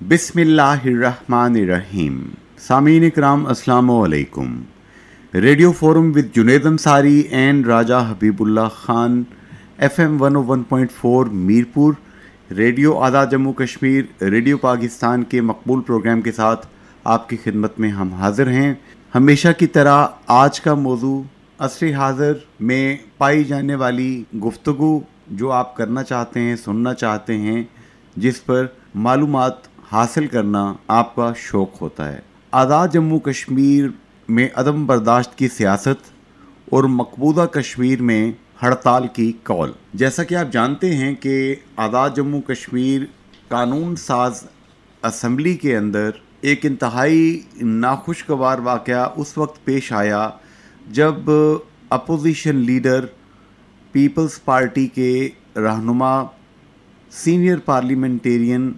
बिस्मिल्लाहिर्रहमानिर्रहीम। सामीन इकराम अस्सलामु अलैकुम। Radio forum with Junaid Ansari and Raja Habibullah Khan, FM 101.4 Mirpur, radio Azad Jammu Kashmir, radio Pakistan के मकबूल प्रोग्राम के साथ आपकी खिदमत में हम हाज़िर हैं। हमेशा की तरह आज का मौजू असर हाज़िर में पाई जाने वाली गुफ्तगू जो आप करना चाहते हैं, सुनना चाहते हैं, जिस पर मालूमात हासिल करना आपका शौक़ होता है। आज़ाद जम्मू कश्मीर में अदम बर्दाश्त की सियासत और मकबूजा कश्मीर में हड़ताल की कॉल। जैसा कि आप जानते हैं कि आज़ाद जम्मू कश्मीर कानून साज असम्बली के अंदर एक इंतहाई नाखुशगवार वाक़या उस वक्त पेश आया जब अपोजिशन लीडर पीपल्स पार्टी के रहनुमा सीनियर पार्लियामेंटेरियन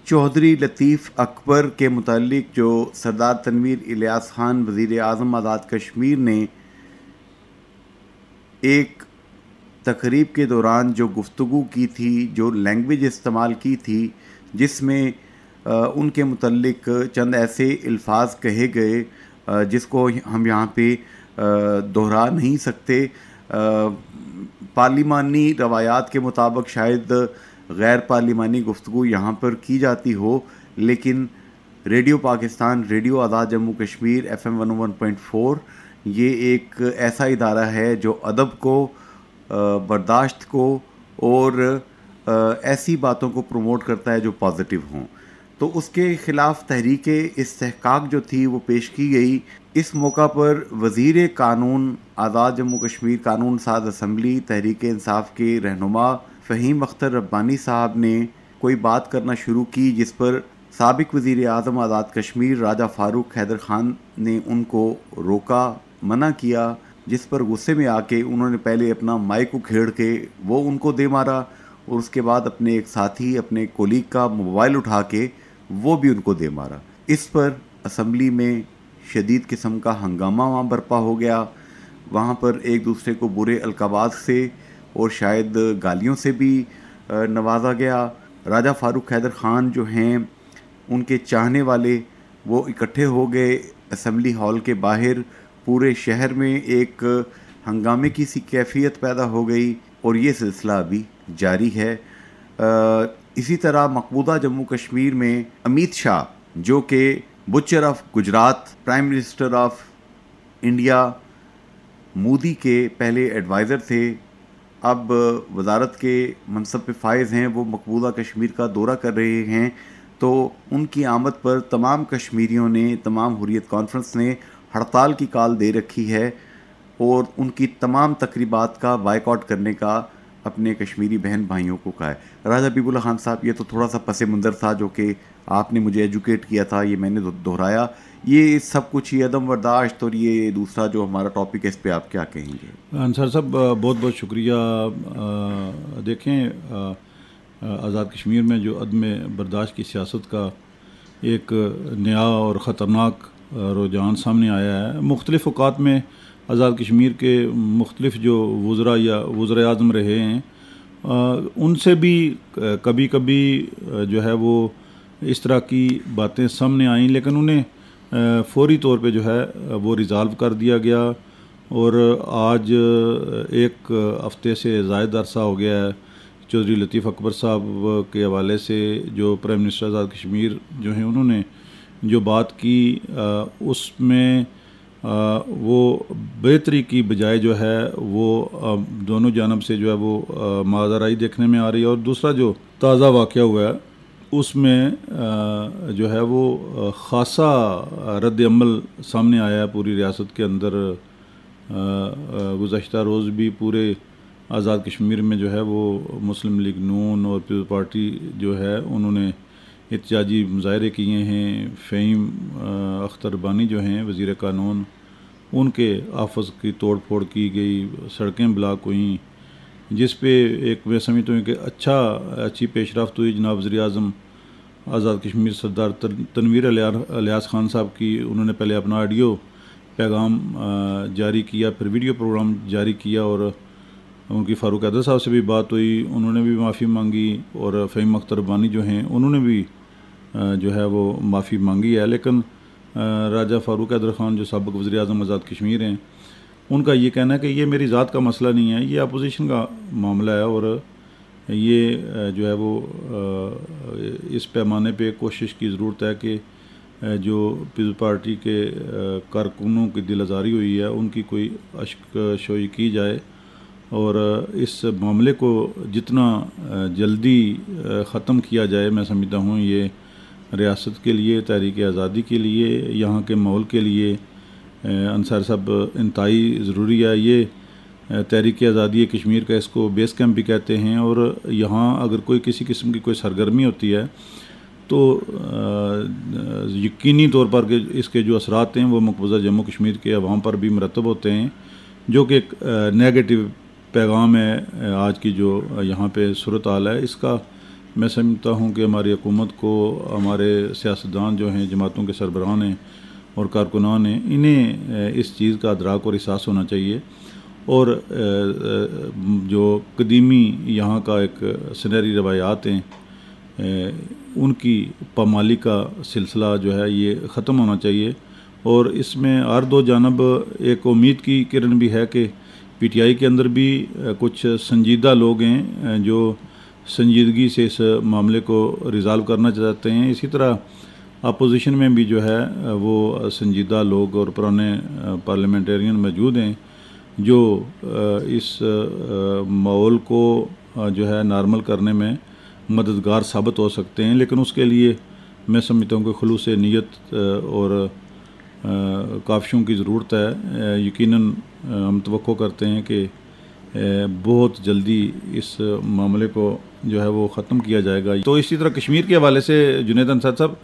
चौधरी लतीफ़ अकबर के मुतालिक जो सरदार तनवीर इलियास खान वज़ीर आज़म आज़ाद कश्मीर ने एक तकरीब के दौरान जो गुफ्तगू की थी, जो लैंग्वेज इस्तेमाल की थी, जिसमें उनके मुतालिक चंद ऐसे अल्फाज कहे गए जिसको हम यहाँ पे दोहरा नहीं सकते। पार्लिमानी रवायात के मुताबिक शायद गैर पार्लिमानी गुफ्तगू यहाँ पर की जाती हो, लेकिन radio Pakistan, radio Azad Jammu Kashmir FM 101.4 ये एक ऐसा इदारा है जो अदब को, बर्दाश्त को और ऐसी बातों को प्रमोट करता है जो पॉजिटिव हों। तो उसके ख़िलाफ़ तहरीक इस्तेहकाक जो थी वो पेश की गई। इस मौका पर वज़ीर कानून आज़ाद जम्मू कश्मीर कानून साज असम्बली तहरीक इंसाफ के रहनुमा फ़हीम अख्तर रब्बानी साहब ने कोई बात करना शुरू की, जिस पर साबिक़ वज़ीर आज़म आज़ाद कश्मीर राजा फ़ारूक हैदर ख़ान ने उनको रोका, मना किया, जिस पर गुस्से में आके उन्होंने पहले अपना माइक उखेड़ के वो उनको दे मारा और उसके बाद अपने एक साथी, अपने कोलीग का मोबाइल उठा के वो भी उनको दे मारा। इस पर असम्बली में शदीद किस्म का हंगामा वहाँ बरपा हो गया। वहाँ पर एक दूसरे को बुरे अलक़ाबात से और शायद गालियों से भी नवाजा गया। राजा फ़ारूक हैदर ख़ान जो हैं, उनके चाहने वाले वो इकट्ठे हो गए असम्बली हॉल के बाहर। पूरे शहर में एक हंगामे की सी कैफियत पैदा हो गई और ये सिलसिला अभी जारी है। इसी तरह मकबूजा जम्मू कश्मीर में अमित शाह, जो कि butcher of Gujarat, prime minister of India, Modi के पहले एडवाइज़र थे, अब वज़ारत के मनसब पे फायज़ हैं, वो मकबूजा कश्मीर का दौरा कर रहे हैं। तो उनकी आमद पर तमाम कश्मीरियों ने, तमाम हुर्रियत कॉन्फ्रेंस ने हड़ताल की कॉल दे रखी है और उनकी तमाम तकरीबात का बायकॉट करने का अपने कश्मीरी बहन भाइयों को कहा है। राजा हबीबुल्लाह खान साहब, ये तो थोड़ा सा पसे मंज़र था जो कि आपने मुझे एजुकेट किया था, ये मैंने दोहराया। ये सब कुछ ही अदम बर्दाश्त और ये दूसरा जो हमारा टॉपिक है, इस पे आप क्या कहेंगे? अंसार साहब, बहुत बहुत शुक्रिया। देखें, आज़ाद कश्मीर में जो अदम बर्दाश्त की सियासत का एक नया और ख़तरनाक रुझान सामने आया है। मुख्तलिफ़ औक़ात में आज़ाद कश्मीर के मुख्तलिफ़ जो वज़रा या वज़ीर आज़म रहे हैं, उनसे भी कभी कभी जो है वो इस तरह की बातें सामने आईं, लेकिन उन्हें फ़ौरी तौर पे जो है वो रिज़ॉल्व कर दिया गया। और आज एक हफ़्ते से ज़ायद अरसा हो गया है चौधरी लतीफ़ अकबर साहब के हवाले से, जो प्राइम मिनिस्टर आज़ाद कश्मीर जो हैं, उन्होंने जो बात की उसमें वो बेहतरी की बजाय जो है वो दोनों जानब से जो है वो माज़राई देखने में आ रही है। और दूसरा जो ताज़ा वाक़या हुआ है उसमें जो है वो ख़ासा रद्द अमल सामने आया है पूरी रियासत के अंदर। गुज़श्ता रोज़ भी पूरे आज़ाद कश्मीर में जो है वो मुस्लिम लीग नून और पीपल्स पार्टी जो है उन्होंने एहतजाजी मुज़ाहरे किए हैं। फ़हीम अख्तर रब्बानी जो हैं वज़ीर कानून, उनके ऑफिस की तोड़ फोड़ की गई, सड़कें ब्लॉक हुई, जिस पे एक मैं समझता हूँ कि अच्छी पेशरफ्त हुई। जनाब वज़ीर आज़म आज़ाद कश्मीर सरदार तनवीर इलियास खान साहब की उन्होंने पहले अपना ऑडियो पैगाम जारी किया, फिर वीडियो प्रोग्राम जारी किया और उनकी फ़ारूक हैदर साहब से भी बात हुई, उन्होंने भी माफ़ी मांगी और फ़हीम अख्तर रब्बानी जो हैं उन्होंने भी जो है वो माफ़ी मांगी है। लेकिन राजा फ़ारूक हैदर ख़ान जो साबिक़ वज़ीर आज़म आज़ाद कश्मीर हैं, उनका ये कहना है कि ये मेरी ज़ात का मसला नहीं है, ये अपोजिशन का मामला है और ये जो है वो इस पैमाने पे कोशिश की ज़रूरत है कि जो पीपल्स पार्टी के कारकुनों की दिल आज़ारी हुई है उनकी कोई अश्क शोई की जाए और इस मामले को जितना जल्दी ख़त्म किया जाए, मैं समझता हूँ ये रियासत के लिए, तहरीक आज़ादी के लिए, यहाँ के माहौल के लिए अंसार साहब इंतहाई ज़रूरी है। ये तहरीक आज़ादी कश्मीर का इसको बेस कैंप भी कहते हैं और यहाँ अगर कोई किसी किस्म की कोई सरगर्मी होती है तो यकीनी तौर पर कि इसके जो असरात हैं वो मकबूजा जम्मू कश्मीर के अवाम पर भी मरतब होते हैं, जो कि एक नेगेटिव पैगाम है आज की जो यहाँ पे सूरत हाल है। इसका मैं समझता हूँ कि हमारी हुकूमत को, हमारे सियासतदान जो हैं, जमातों के सरबराहान हैं और कारकुनान हैं, इन्हें इस चीज़ का अदराक और एहसास होना चाहिए और जो कदीमी यहाँ का एक सुनहरी रवायात हैं उनकी पामाली का सिलसिला जो है ये ख़त्म होना चाहिए। और इसमें हर दो जानब एक उम्मीद की किरण भी है कि पीटीआई के अंदर भी कुछ संजीदा लोग हैं जो संजीदगी से इस मामले को रिज़ॉल्व करना चाहते हैं। इसी तरह अपोजिशन में भी जो है वो संजीदा लोग और पुराने पार्लियामेंटेरियन मौजूद हैं जो इस माहौल को जो है नॉर्मल करने में मददगार साबित हो सकते हैं। लेकिन उसके लिए मैं समझता हूँ कि खुलूस नीयत और काविशों की ज़रूरत है। यकीनन हम तवक्को करते हैं कि बहुत जल्दी इस मामले को जो है वो ख़त्म किया जाएगा। तो इसी तरह कश्मीर के हवाले से जुनैद अंसार साहब,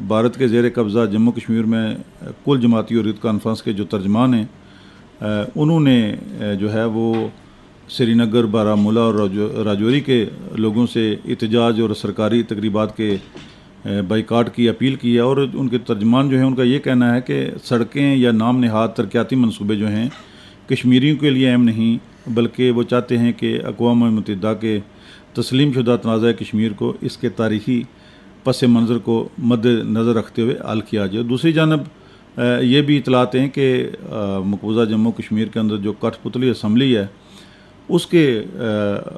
भारत के ज़ेर कब्ज़ा जम्मू कश्मीर में कुल जमाती हुर्रियत कॉन्फ्रेंस के जो तर्जमान हैं उन्होंने जो है वो श्रीनगर, बारामूला और राजौरी के लोगों से एहतजाज और सरकारी तकरीबात के बाइकाट की अपील की है। और उनके तर्जमान जो हैं उनका ये कहना है कि सड़कें या नाम नहाद तरक्याती मनसूबे जो हैं कश्मीरियों के लिए अहम नहीं, बल्कि वो चाहते हैं कि अक़वाम मुत्तहिदा के तस्लीम शुदा तनाज़ा कश्मीर को इसके तारीख़ी पस मंज़र को मद्देनज़र रखते हुए हल किया जाए। दूसरी जानब ये भी इतलात हैं कि मकबूजा जम्मू कश्मीर के अंदर जो कठपुतली असम्बली है उसके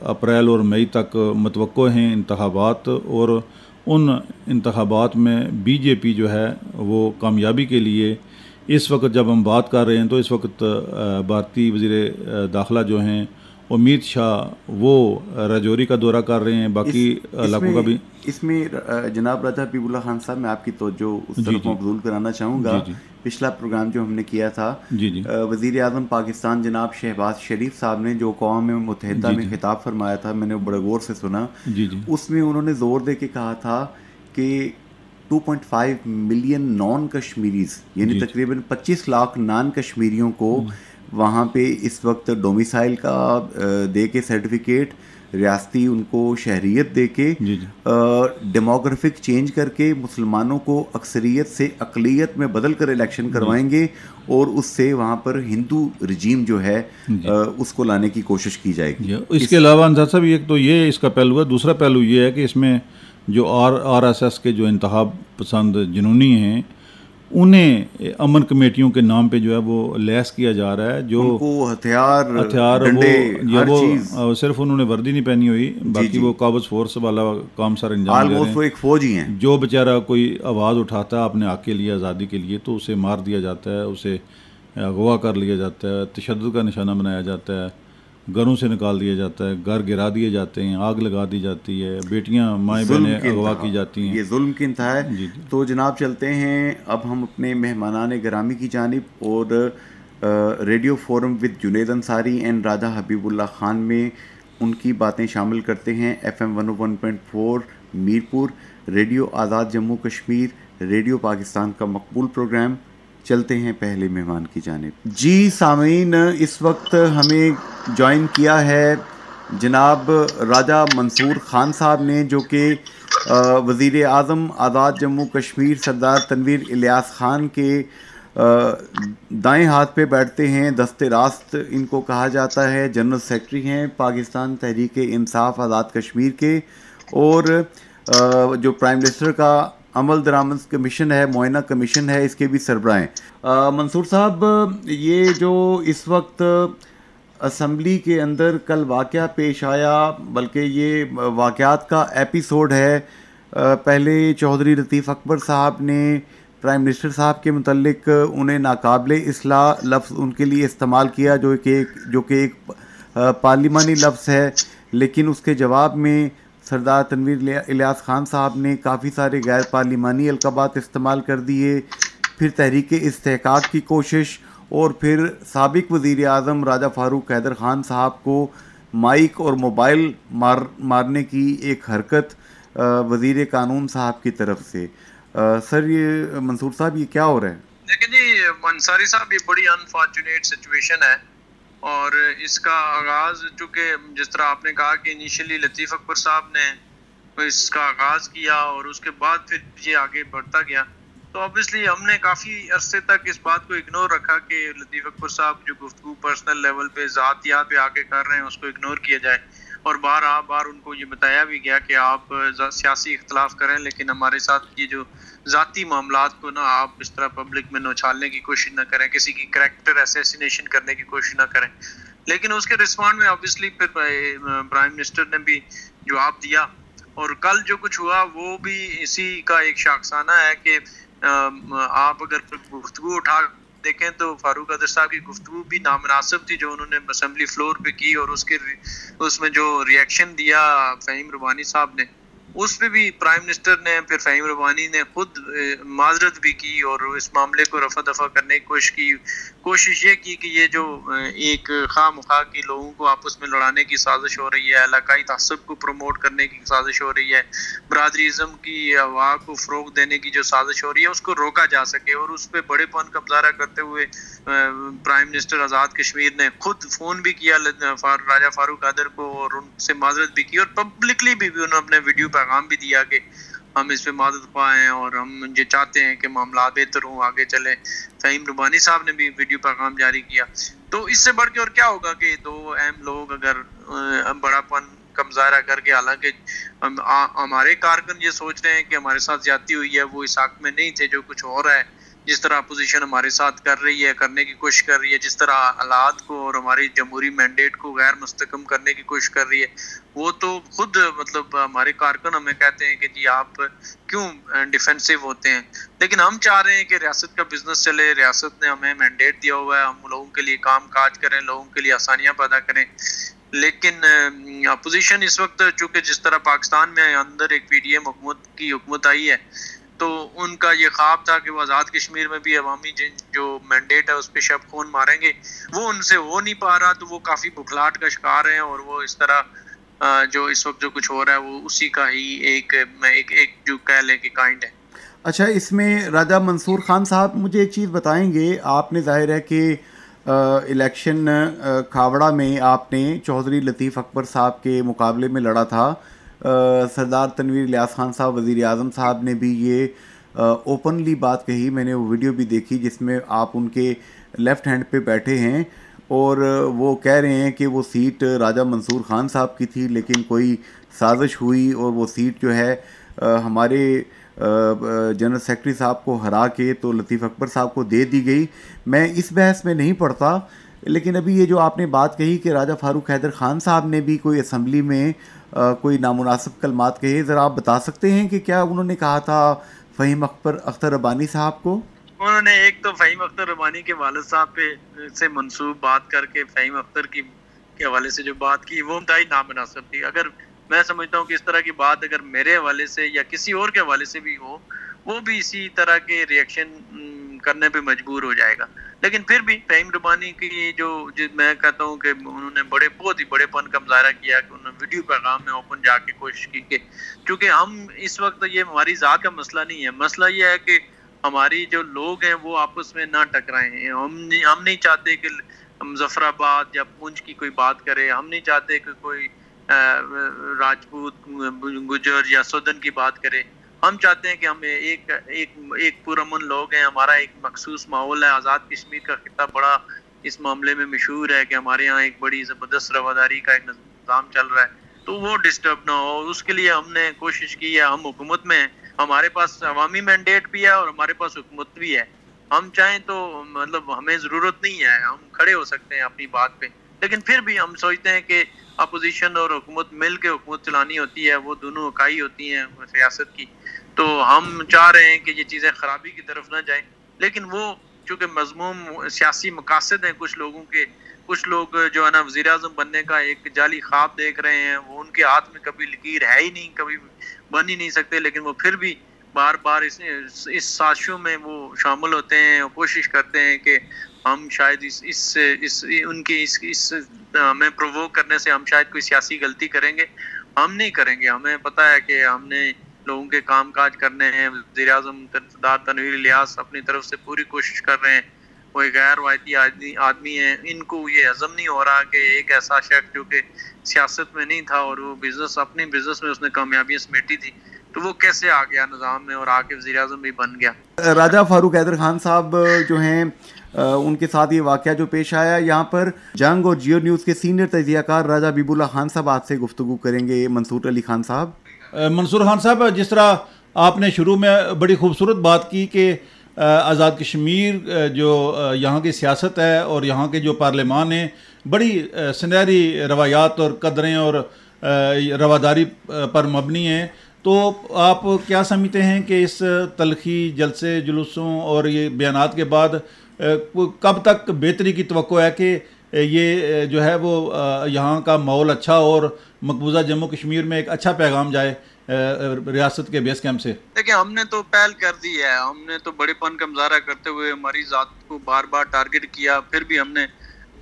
अप्रैल और मई तक मतवक्को हैं इंतखाबात, और उन इंतखाबात में बीजेपी जो है वो कामयाबी के लिए इस वक्त जब हम बात कर रहे हैं तो इस वक्त भारतीय वज़ीर दाखिला जो हैं अमित शाह वो राजौरी का दौरा कर रहे हैं, बाकी इलाकों का भी। इसमें जनाब राजा हबीबुल्लाह खान साहब, मैं आपकी तवज्जो उस तरफ मबज़ूल कराना चाहूँगा। पिछला प्रोग्राम जो हमने किया था वज़ीर आज़म पाकिस्तान जनाब शहबाज शरीफ साहब ने जो अक़वाम मुत्तहिदा में खिताब फरमाया था, मैंने बड़े गौर से सुना। उसमें उन्होंने ज़ोर दे के कहा था कि 2.5 मिलियन नॉन कश्मीरीज़ यानी तकरीबन 25 लाख नॉन कश्मीरियों को वहाँ पे इस वक्त डोमिसाइल का दे के सर्टिफिकेट, रियासती उनको शहरियत दे के, डेमोग्राफिक चेंज करके मुसलमानों को अक्सरियत से अक़लियत में बदल कर इलेक्शन करवाएंगे और उससे वहाँ पर हिंदू रजीम जो है उसको लाने की कोशिश की जाएगी। इसके अलावा अंसार साहब एक तो ये इसका पहलू है, दूसरा पहलू ये है कि इसमें जो RSS के जो इंतखाब पसंद जुनूनी हैं उन्हें अमन कमेटियों के नाम पे जो है वो लैस किया जा रहा है, जो उनको हथियार वो सिर्फ उन्होंने वर्दी नहीं पहनी हुई, बाकी वो काबज फोर्स वाला काम सारा अंजाम दे रहे हैं। वो एक फौजी हैं। जो बेचारा कोई आवाज़ उठाता है अपने हक के लिए, आज़ादी के लिए, तो उसे मार दिया जाता है, उसे अगवा कर लिया जाता है, तशद्दुद का निशाना बनाया जाता है, घरों से निकाल दिया जाता है, घर गिरा दिए जाते हैं, आग लगा दी जाती है, बेटियां माएँ बहनें अगवा की जाती हैं। ये जुल्म की इंतहा है। तो जनाब चलते हैं अब हम अपने मेहमानान गिरामी की जानिब, और radio forum with Junaid Ansari and Raja Habibullah Khan में उनकी बातें शामिल करते हैं। FM 101.4 Mirpur, radio Azad Jammu Kashmir, radio Pakistan का मकबूल प्रोग्राम। चलते हैं पहले मेहमान की जानिब। जी सामीन, इस वक्त हमें ज्वाइन किया है जनाब राजा मंसूर ख़ान साहब ने, जो कि वज़ीर आज़म आज़ाद जम्मू कश्मीर सरदार तनवीर इलियास ख़ान के दाएं हाथ पे बैठते हैं, दस्ते रास्त इनको कहा जाता है। जनरल सेक्रेटरी हैं पाकिस्तान तहरीक इंसाफ आज़ाद कश्मीर के, और जो प्राइम मिनिस्टर का अमल दरामद कमीशन है, मुआयना कमीशन है, इसके भी सरबराह हैं। मंसूर साहब, ये जो इस वक्त असम्बली के अंदर कल वाक़या पेश आया, बल्कि ये वाक़यात का एपिसोड है। पहले चौधरी लतीफ़ अकबर साहब ने प्राइम मिनिस्टर साहब के मुतल्लिक उन्हें नाकाबिले इस्लाह लफ्ज़ उनके लिए इस्तेमाल किया, जो कि एक पार्लिमानी लफ्ज़ है, लेकिन उसके जवाब में सरदार तनवीर इलियास खान साहब ने काफ़ी सारे गैर पार्लिमानी अलक़ाबात इस्तेमाल कर दिए। फिर तहरीक इस्तेहकाक की कोशिश, और फिर साबिक वज़ीर आज़म राजा फ़ारूक हैदर ख़ान साहब को माइक और मोबाइल मारने की एक हरकत वज़ीर कानून साहब की तरफ से। सर, ये मंसूर साहब, ये क्या हो रहा है? लेकिन जी अंसारी साहब, ये बड़ी अनफॉर्चुनेट सिचुएशन है, और इसका आगाज़ चूँकि जिस तरह आपने कहा कि इनिशियली लतीफ़ अकबर साहब ने इसका आगाज़ किया और उसके बाद फिर ये आगे बढ़ता गया, तो ऑब्वियसली हमने काफ़ी अरसे तक इस बात को इग्नोर रखा कि लतीफ़ अकबर साहब जो गुफ्तगू पर्सनल लेवल पे ज़ातियात पे आके कर रहे हैं उसको इग्नोर किया जाए, और बार उनको ये बताया भी गया कि आप सियासी इख्तलाफ करें, लेकिन हमारे साथ ये जो ज़ाती मामलात को ना आप इस तरह पब्लिक में उछालने की कोशिश ना करें, किसी की करैक्टर असैसिनेशन करने की कोशिश ना करें। लेकिन उसके रिस्पॉन्ड में ऑब्वियसली फिर प्राइम मिनिस्टर ने भी जवाब दिया, और कल जो कुछ हुआ वो भी इसी का एक शाखसाना है कि आप अगर गुफ्तगू उठा देखें तो फारूक हैदर साहब की गुफ्तगू भी नामुनासिब थी जो उन्होंने असेंबली फ्लोर पे की, और उसमें जो रिएक्शन दिया फ़हीम रबानी साहब ने, उस पे भी प्राइम मिनिस्टर ने, फिर फ़हीम रबानी ने खुद माजरत भी की और इस मामले को रफा दफा करने की कोशिश ये की कि ये जो एक खामखा की लोगों को आपस में लड़ाने की साजिश हो रही है, इलाकाई तअस्सुब को प्रमोट करने की साजिश हो रही है, बरादरीज़म की हवा को फ़रोग़ देने की जो साजिश हो रही है उसको रोका जा सके, और उस पर बड़ेपन का मुज़ाहरा करते हुए प्राइम मिनिस्टर आज़ाद कश्मीर ने खुद फ़ोन भी किया राजा फ़ारूक हैदर को और उनसे माजरत भी की, और पब्लिकली भी उन्होंने अपने वीडियो पैगाम भी दिया कि हम इस पे मादद ख्वाह हैं और हम ये चाहते हैं कि मामला बेहतर हो, आगे चले। फ़हीम रबानी साहब ने भी वीडियो पैगाम जारी किया। तो इससे बढ़ के और क्या होगा कि दो अहम लोग अगर बड़ापन का मुज़ाहरा करके, हालांकि हमारे कारकुन ये सोच रहे हैं कि हमारे साथ ज्यादती हुई है, वो इस हक में नहीं थे जो कुछ हो रहा है, जिस तरह अपोजिशन हमारे साथ कर रही है, करने की कोशिश कर रही है, जिस तरह हालात को और हमारी जमहूरी मैंडेट को गैर मुस्तकम करने की कोशिश कर रही है, वो तो खुद मतलब हमारे कारकुन हमें कहते हैं कि जी आप क्यों डिफेंसिव होते हैं। लेकिन हम चाह रहे हैं कि रियासत का बिजनेस चले, रियासत ने हमें मैंडेट दिया हुआ है, हम लोगों के लिए काम काज करें, लोगों के लिए आसानियाँ पैदा करें। लेकिन अपोजिशन इस वक्त चूँकि जिस तरह पाकिस्तान में अंदर एक PDM हुकूमत की हुकूमत आई है, तो उनका ये ख्वाब था कि वो आज़ाद कश्मीर में भी अवामी जो मैंडेट है उस पर शब खून मारेंगे, वो उनसे हो नहीं पा रहा, तो वो काफ़ी बुखलाहट का शिकार हैं, और वो इस तरह जो इस वक्त जो कुछ हो रहा है वो उसी का ही एक जो कह लें कि काइंड है। अच्छा, इसमें राजा मंसूर खान साहब मुझे एक चीज़ बताएंगे, आपने जाहिर है कि इलेक्शन खावड़ा में आपने चौधरी लतीफ़ अकबर साहब के मुकाबले में लड़ा था। सरदार तनवीर इलियास खान साहब वज़ीर आज़म साहब ने भी ये ओपनली बात कही, मैंने वो वीडियो भी देखी जिसमें आप उनके लेफ़्ट हैंड पे बैठे हैं और वो कह रहे हैं कि वो सीट राजा मंसूर खान साहब की थी, लेकिन कोई साजिश हुई और वो सीट जो है हमारे जनरल सेक्रेटरी साहब को हरा के तो लतीफ़ अकबर साहब को दे दी गई। मैं इस बहस में नहीं पढ़ता, लेकिन अभी ये जो आपने बात कही कि राजा फ़ारूक हैदर ख़ान साहब ने भी कोई असम्बली में कोई नामुनासिब कलमात कहे, ज़रा आप बता सकते हैं कि क्या उन्होंने कहा था फ़हीम अख्तर रबानी साहब को? उन्होंने एक तो फ़हीम अख्तर रबानी के वालिद साहब पे से मंसूब बात करके फ़हीम अख्तर के हवाले से जो बात की वो इंतहाई नामुनासिब थी। अगर मैं समझता हूँ कि इस तरह की बात अगर मेरे हवाले से या किसी और के हवाले से भी हो, वो भी इसी तरह के रिएक्शन करने पे मजबूर हो जाएगा। लेकिन फिर भी फ़हीम रबानी की जो मैं कहता हूँ कि उन्होंने बहुत ही बड़ेपन का मुजाहरा किया कि उन्होंने वीडियो पैगाम में ओपन जाके कोशिश की कि क्योंकि हम इस वक्त ये हमारी ज़ात का मसला नहीं है, मसला ये है कि हमारी जो लोग हैं वो आपस में ना टकराएं। हम नहीं चाहते कि मुजफ्फराबाद या पूंछ की कोई बात करे, हम नहीं चाहते कि कोई राजपूत, गुजर या सुदन की बात करे। हम चाहते हैं कि हम एक पुरअमन लोग हैं, हमारा एक मखसूस माहौल है। आज़ाद कश्मीर का खिता बड़ा इस मामले में मशहूर है कि हमारे यहाँ एक बड़ी ज़बरदस्त रवादारी का एक निज़ाम चल रहा है। तो वो डिस्टर्ब ना हो, उसके लिए हमने कोशिश की है। हम हुकूमत में हैं, हमारे पास अवामी मैंडेट भी है और हमारे पास हुकूमत भी है। हम चाहें तो मतलब हमें ज़रूरत नहीं है, हम खड़े हो सकते हैं अपनी बात पे, लेकिन फिर भी हम सोचते हैं कि अपोजिशन और हुकूमत मिल के हुकूमत चलानी होती है, वो दोनों इकाई होती हैं सियासत की। तो हम चाह रहे हैं कि ये चीज़ें खराबी की तरफ ना जाएं, लेकिन वो चूँकि मज़मूम सियासी मकासद हैं कुछ लोगों के, कुछ लोग जो है ना वज़ीर आज़म बनने का एक जाली ख्वाब देख रहे हैं, वो उनके हाथ में कभी लकीर है ही नहीं, कभी बन ही नहीं सकते, लेकिन वो फिर भी बार बार इस साजिशों में वो शामिल होते हैं और कोशिश करते हैं कि हम शायद इस हमें प्रोवोक करने से हम शायद कोई सियासी गलती करेंगे। हम नहीं करेंगे, हमें पता है कि हमने लोगों के काम काज करने हैं। वज़ीर आज़म सरदार तनवीर इलियास अपनी तरफ से पूरी कोशिश कर रहे हैं, वो एक गैर वायती आदमी है, इनको ये हजम नहीं हो रहा कि एक ऐसा शख्स जो कि सियासत में नहीं था और वो अपनी बिजनेस में उसने कामयाबियां समेटी थी, तो वो कैसे आ गया निज़ाम में और आके वज़ीर आज़म भी बन गया। राजा फारूक हैदर खान साहब जो हैं, उनके साथ ये वाक़या जो पेश आया यहाँ पर, जंग और जियो न्यूज़ के सीनियर तजियाकार राजा बीबुल्ला खान साहब आपसे गुफ्तगू करेंगे। मंसूर अली खान साहब। मंसूर खान साहब, जिस तरह आपने शुरू में बड़ी खूबसूरत बात की कि आज़ाद कश्मीर जो यहाँ की सियासत है और यहाँ के जो पार्लियामान है बड़ी सुनहरी रवायात और कदरें और रवादारी पर मबनी है, तो आप क्या समझते हैं कि इस तलखी जलसे जुलूसों और ये बयानात के बाद कब तक बेहतरी की तवक्को है कि ये जो है वो यहाँ का माहौल अच्छा और मकबूजा जम्मू कश्मीर में एक अच्छा पैगाम जाए रियासत के बेस कैंप से? देखिए, हमने तो पहल कर दी है, हमने तो बड़ेपन का मुजाहरा करते हुए हमारी ज़ात को बार बार टारगेट किया, फिर भी हमने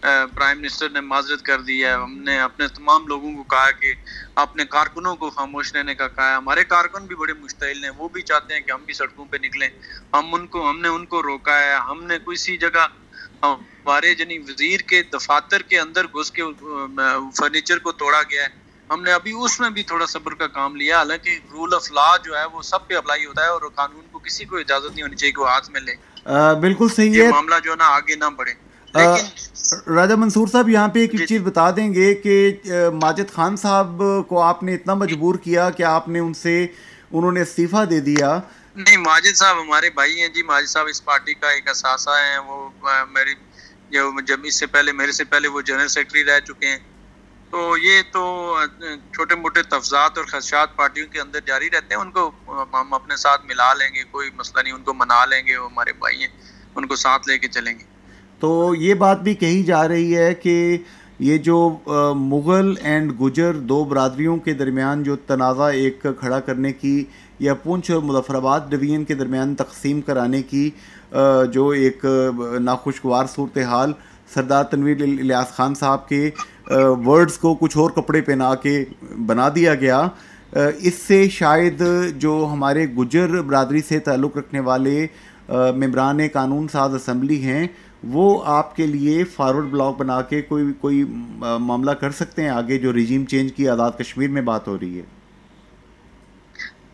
प्राइम मिनिस्टर ने माजरत कर दी है। हमने अपने तमाम लोगों को कहा कि अपने कारकुनों को खामोश रहने का कहा है। हमारे कारकुन भी बड़े मुश्तिल हैं, वो भी चाहते हैं कि हम भी सड़कों पे निकलें। हमने उनको रोका है। हमने किसी जगह हमारे यानी वजीर के दफातर के अंदर घुस के फर्नीचर को तोड़ा गया है, हमने अभी उसमें भी थोड़ा सब्र का काम लिया। हालांकि रूल ऑफ लॉ जो है वो सब पे अप्लाई होता है और कानून को किसी को इजाजत नहीं होनी चाहिए कि वो हाथ में ले। बिल्कुल सही है, मामला जो है ना आगे ना बढ़े। राजा मंसूर साहब, यहाँ पे एक चीज़ बता देंगे कि माजिद खान साहब को आपने इतना मजबूर किया कि आपने उन्होंने इस्तीफा दे दिया। नहीं, माजिद साहब हमारे भाई हैं जी। माजिद साहब इस पार्टी का एक असासा है। वो जब इससे पहले मेरे से पहले वो जनरल सेक्रेटरी रह चुके हैं। तो ये तो छोटे मोटे तफजात और खदशात पार्टियों के अंदर जारी रहते हैं, उनको हम अपने साथ मिला लेंगे, कोई मसला नहीं, उनको मना लेंगे, वो हमारे भाई हैं, उनको साथ लेके चलेंगे। तो ये बात भी कही जा रही है कि ये जो मुग़ल एंड गुजर दो बरादरियों के दरमियान जो तनाज़ा एक खड़ा करने की या पुंछ और मुज़फ़्फ़राबाद डिवीज़न के दरमियान तकसीम कराने की जो एक नाखुशगवार सूरत हाल सरदार तनवीर इलियास खान साहब के वर्ड्स को कुछ और कपड़े पहना के बना दिया गया, इससे शायद जो हमारे गुजर बरादरी से ताल्लुक़ रखने वाले मेंबरान कानून साज असम्बली हैं वो आपके लिए फॉरवर्ड ब्लॉक बना के कोई मामला कर सकते हैं आगे, जो रिजीम चेंज की आज़ाद कश्मीर में बात हो रही है।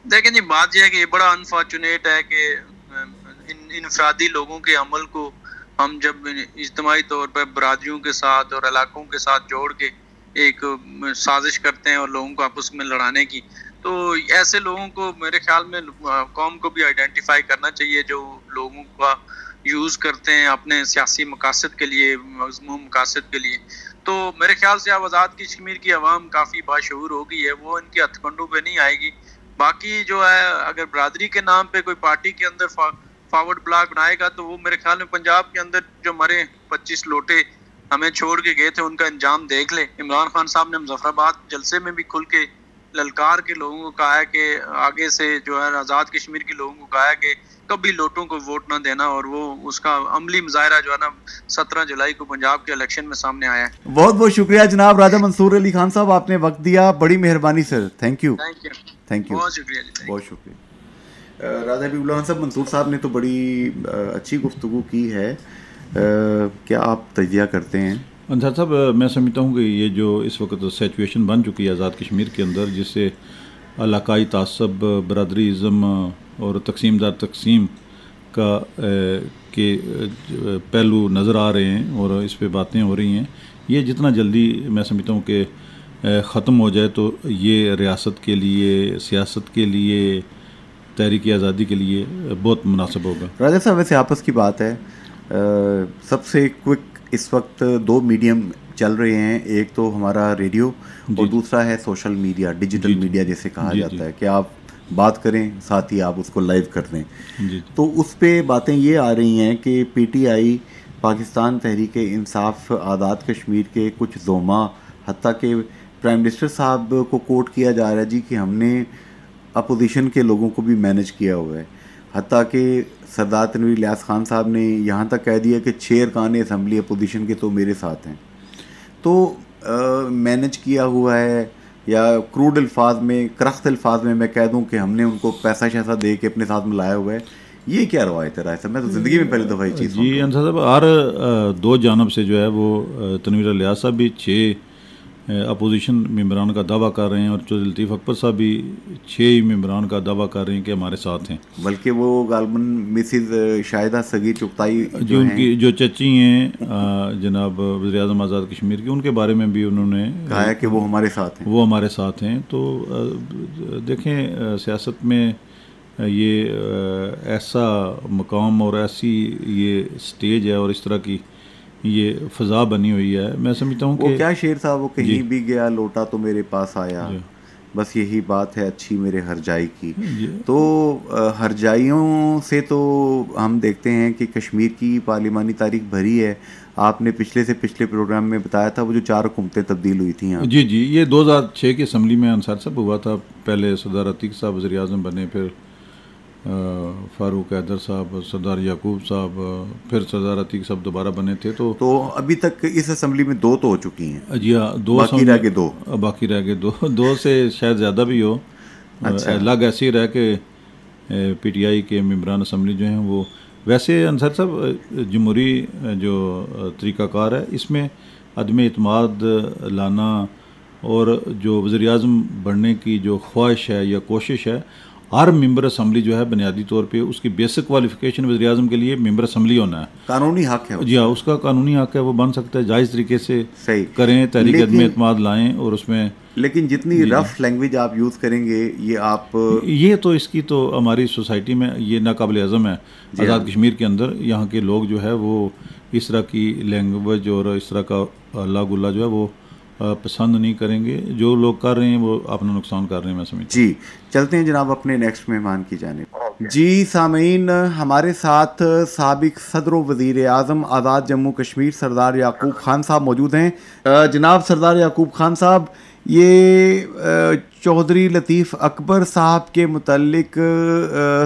देखें जी, बात यह है कि ये बड़ा अनफॉर्चुनेट है कि इनफरादी लोगों के अमल को हम जब इज्तिमाई तौर पर बरादरियों के साथ और इलाकों के साथ जोड़ के एक साजिश करते हैं और लोगों को आपस में लड़ाने की, तो ऐसे लोगों को मेरे ख्याल में कौम को भी आइडेंटिफाई करना चाहिए जो लोगों का यूज़ करते हैं अपने सियासी मकासद के लिए, मज़मूम मकासद के लिए। तो मेरे ख्याल से अब आज़ाद कश्मीर की आवाम काफ़ी बाशऊर हो गई है, वो इनके हथकंडों पे नहीं आएगी। बाकी जो है, अगर बरादरी के नाम पे कोई पार्टी के अंदर फॉरवर्ड ब्लॉक बनाएगा तो वो मेरे ख्याल में पंजाब के अंदर जो हमारे 25 लोटे हमें छोड़ के गए थे उनका अंजाम देख ले। इमरान खान साहब ने मुजफ्फराबाद जलसे में भी खुल के ललकार के लोगों को कहा है कि आगे से जो है आज़ाद कश्मीर के लोगों को कहा है कि कभी लोटों को वोट ना देना, और वो उसका अमली मुजाहरा जो है ना 17 जुलाई को पंजाब के इलेक्शन में सामने आया है। बहुत बहुत शुक्रिया जनाब राजा मंसूर अली खान साहब, आपने वक्त दिया, बड़ी मेहरबानी सर। Thank you. बहुत शुक्रिया जी, बहुत शुक्रिया। राजा बीबुल्ला खान साहब, मंसूर साहब ने तो बड़ी अच्छी गुफ्तगू की है, क्या आप तजिया करते हैं? अंसार साहब, मैं समझता हूँ कि ये जो इस वक्त सिचुएशन बन चुकी है आज़ाद कश्मीर के अंदर, जिससे इलाकाई तासब, बरदरीज़म और तकसीम का के पहलू नज़र आ रहे हैं और इस पे बातें हो रही हैं, ये जितना जल्दी मैं समझता हूँ कि ख़त्म हो जाए तो ये रियासत के लिए, सियासत के लिए, तहरीक आज़ादी के लिए बहुत मुनासिब होगा। राजा साहब, वैसे आपस की बात है, सबसे क्विक इस वक्त दो मीडियम चल रहे हैं, एक तो हमारा रेडियो और दूसरा है सोशल मीडिया, डिजिटल मीडिया जिसे कहा जाता है, कि आप बात करें साथ ही आप उसको लाइव कर दें। तो उस पे बातें ये आ रही हैं कि पीटीआई पाकिस्तान तहरीक इंसाफ आज़ाद कश्मीर के कुछ ज़ोमा, हत्ता के प्राइम मिनिस्टर साहब को कोट किया जा रहा है जी कि हमने अपोजिशन के लोगों को भी मैनेज किया हुआ है। हत्ता कि सरदार तनवीर इलियास खान साहब ने यहाँ तक कह दिया कि चेयर खान असम्बली अपोजिशन के तो मेरे साथ हैं। तो मैनेज किया हुआ है, या क्रूड अल्फाज में, करख्त अल्फाज में मैं कह दूं कि हमने उनको पैसा शैसा दे के अपने साथ मिलाया हुआ है, ये क्या रवायत है? राय साहब, मैं तो ज़िंदगी में पहली दफ़ा ये चीज़ जी अंसार साहब, हर दो जानब से जो है वो तनवीर इलियास साहब भी 6 अपोजिशन मेंबरान का दावा कर रहे हैं और चौधरी लतीफ़ अकबर साहब भी 6 मेंबरान का दावा कर रहे हैं कि हमारे साथ हैं। बल्कि वो गालबन मिसिज़ शाहिदा सगीर चुगताई जो उनकी जो चची हैं जनाब वज़ीर-ए-आज़म आज़ाद कश्मीर की, उनके बारे में भी उन्होंने कहा है कि वो हमारे साथ हैं, वो हमारे साथ हैं। तो देखें, सियासत में ये ऐसा मकाम और ऐसी ये स्टेज है और इस तरह की ये फ़ज़ा बनी हुई है, मैं समझता हूँ कि वो क्या शेर था, वो कहीं भी गया लोटा तो मेरे पास आया, बस यही बात है अच्छी मेरे हरजाई की। तो हरजाइयों से तो हम देखते हैं कि कश्मीर की पार्लिमानी तारीख भरी है। आपने पिछले से पिछले प्रोग्राम में बताया था वो जो 4 हुकूमतें तब्दील हुई थी यहाँ। जी जी, ये 2006 की असम्बली में अंसार साहब हुआ था। पहले सरदार अतीक साहब वज़ीर आज़म बने, फिर फारूक हैदर साहब, सरदार याकूब साहब, फिर सरदार अतीक साहब दोबारा बने थे। तो अभी तक इस असम्बली में 2 तो हो चुकी हैं। जी हाँ, 2 बाकी रह गए 2, बाकी रह गए 2 से शायद ज़्यादा भी हो। अच्छा। लग ऐसे ही रह के पीटीआई के मेंबरान असम्बली जो हैं वो, वैसे अंसार साहब जमहूरी जो तरीक़ाकार है इसमें अदम इत्माद लाना और जो वज़ीर आज़म बनने की जो ख्वाहिश है या कोशिश है, हर मेंबर असम्बली जो है बुनियादी तौर पे उसकी बेसिक क्वालिफिकेशन वज़ीर आज़म के लिए मेंबर असम्बली होना है, कानूनी हक है। जी हाँ, उसका कानूनी हक है, वो बन सकता है, जायज़ तरीके से सही करें, तहरीक अदम इत्माद लाएँ और उसमें। लेकिन जितनी रफ लैंग्वेज आप यूज़ करेंगे ये तो इसकी तो हमारी सोसाइटी में ये नाकाबिल हज़म है। आज़ाद कश्मीर के अंदर यहाँ के लोग जो है वो इस तरह की लैंग्वेज और इस तरह का अल्लाह गुल्ला जो है वो पसंद नहीं करेंगे। जो लोग कर रहे हैं वो अपना नुकसान कर रहे हैं, मैं समझता हूँ। जी, चलते हैं जनाब अपने नेक्स्ट मेहमान की जानिब। जी सामीन, हमारे साथ साबिक सदर वज़ीर आज़म आज़ाद जम्मू कश्मीर सरदार याकूब खान साहब मौजूद हैं। जनाब सरदार याकूब खान साहब, ये चौधरी लतीफ़ अकबर साहब के मुतल्लिक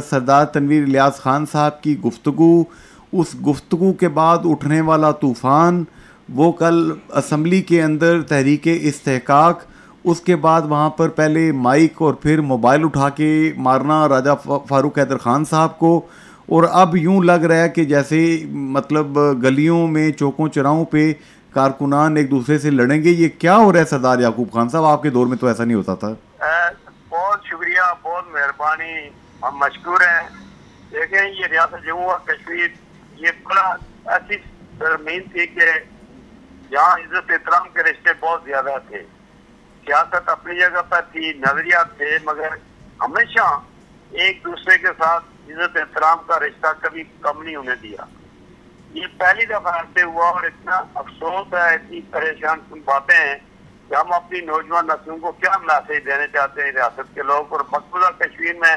सरदार तनवीर इलियास खान साहब की गुफ्तगू, उस गुफ्तगू के बाद उठने वाला तूफ़ान, वो कल असम्बली के अंदर तहरीक इस्तेहकाक, उसके बाद वहाँ पर पहले माइक और फिर मोबाइल उठा के मारना राजा फारूक हैदर खान साहब को, और अब यूँ लग रहा है कि जैसे मतलब गलियों में चौकों चौराहों पे कारकुनान एक दूसरे से लड़ेंगे। ये क्या हो रहा है सरदार याकूब खान साहब? आपके दौर में तो ऐसा नहीं होता था। बहुत शुक्रिया, बहुत मेहरबानी, हम मशकूर हैं। देखें, ये रियासत जम्मू और कश्मीर ये बड़ा ऐसी सरमीन थी कि जहाँ इज्जत एहतराम के रिश्ते बहुत ज्यादा थे। सियासत अपनी जगह पर थी, नजरियात थे, मगर हमेशा एक दूसरे के साथ इज्जत एहतराम का रिश्ता कभी कम नहीं होने दिया। ये पहली दफा ऐसे हुआ और इतना अफसोस है, इतनी परेशान बातें हैं कि हम अपनी नौजवान नस्लों को क्या मैसेज देने चाहते हैं रियासत के लोग, और मकबूजा कश्मीर में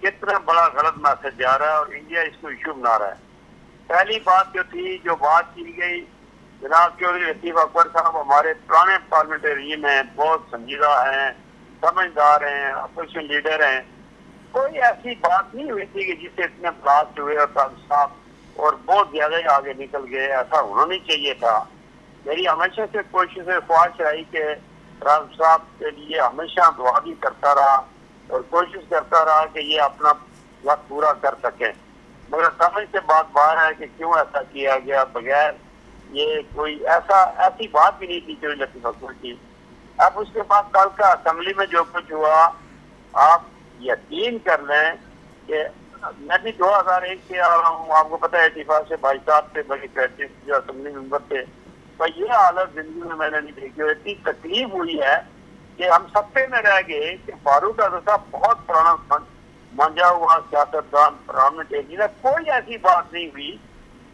कितना बड़ा गलत मैसेज जा रहा है और इंडिया इसको इशू बना रहा है। पहली बात जो थी, जो बात की गई, जनाब चौधरी लतीफ़ अकबर साहब हमारे पुराने पार्लियामेंटेरियन हैं, बहुत संजीदा हैं, समझदार हैं, अपोजिशन लीडर हैं। कोई ऐसी बात नहीं हुई थी कि जिससे इतने ब्लास्ट हुए और साहब और बहुत ज्यादा ही आगे निकल गए। ऐसा होना नहीं चाहिए था। मेरी हमेशा से कोशिश ख्वाहिश रही कि राम साहब के लिए हमेशा दुआ भी करता रहा और कोशिश करता रहा कि ये अपना वक्त पूरा कर सकें, मगर समझ से बात बाहर है कि क्यों ऐसा किया गया। बगैर ये कोई ऐसी बात भी नहीं थी चौधरी लतीफ़ अकबर की। अब उसके बाद कल का असम्बली में जो कुछ हुआ, आप यकीन कर लें कि मैं भी 2001 से आ रहा हूँ, आपको पता है 85 से भाई साहब से बड़ी प्रैक्टिस जो असम्बली मेंबर थे, पर ये हालत जिंदगी में मैंने नहीं देखी और इतनी तकलीफ हुई है कि हम सत्ते में रह गए कि फारूक अब्दुल साहब बहुत पुराना मंजा हुआ सियासतदान प्रधानमंत्री टेकी ने, कोई ऐसी बात नहीं हुई।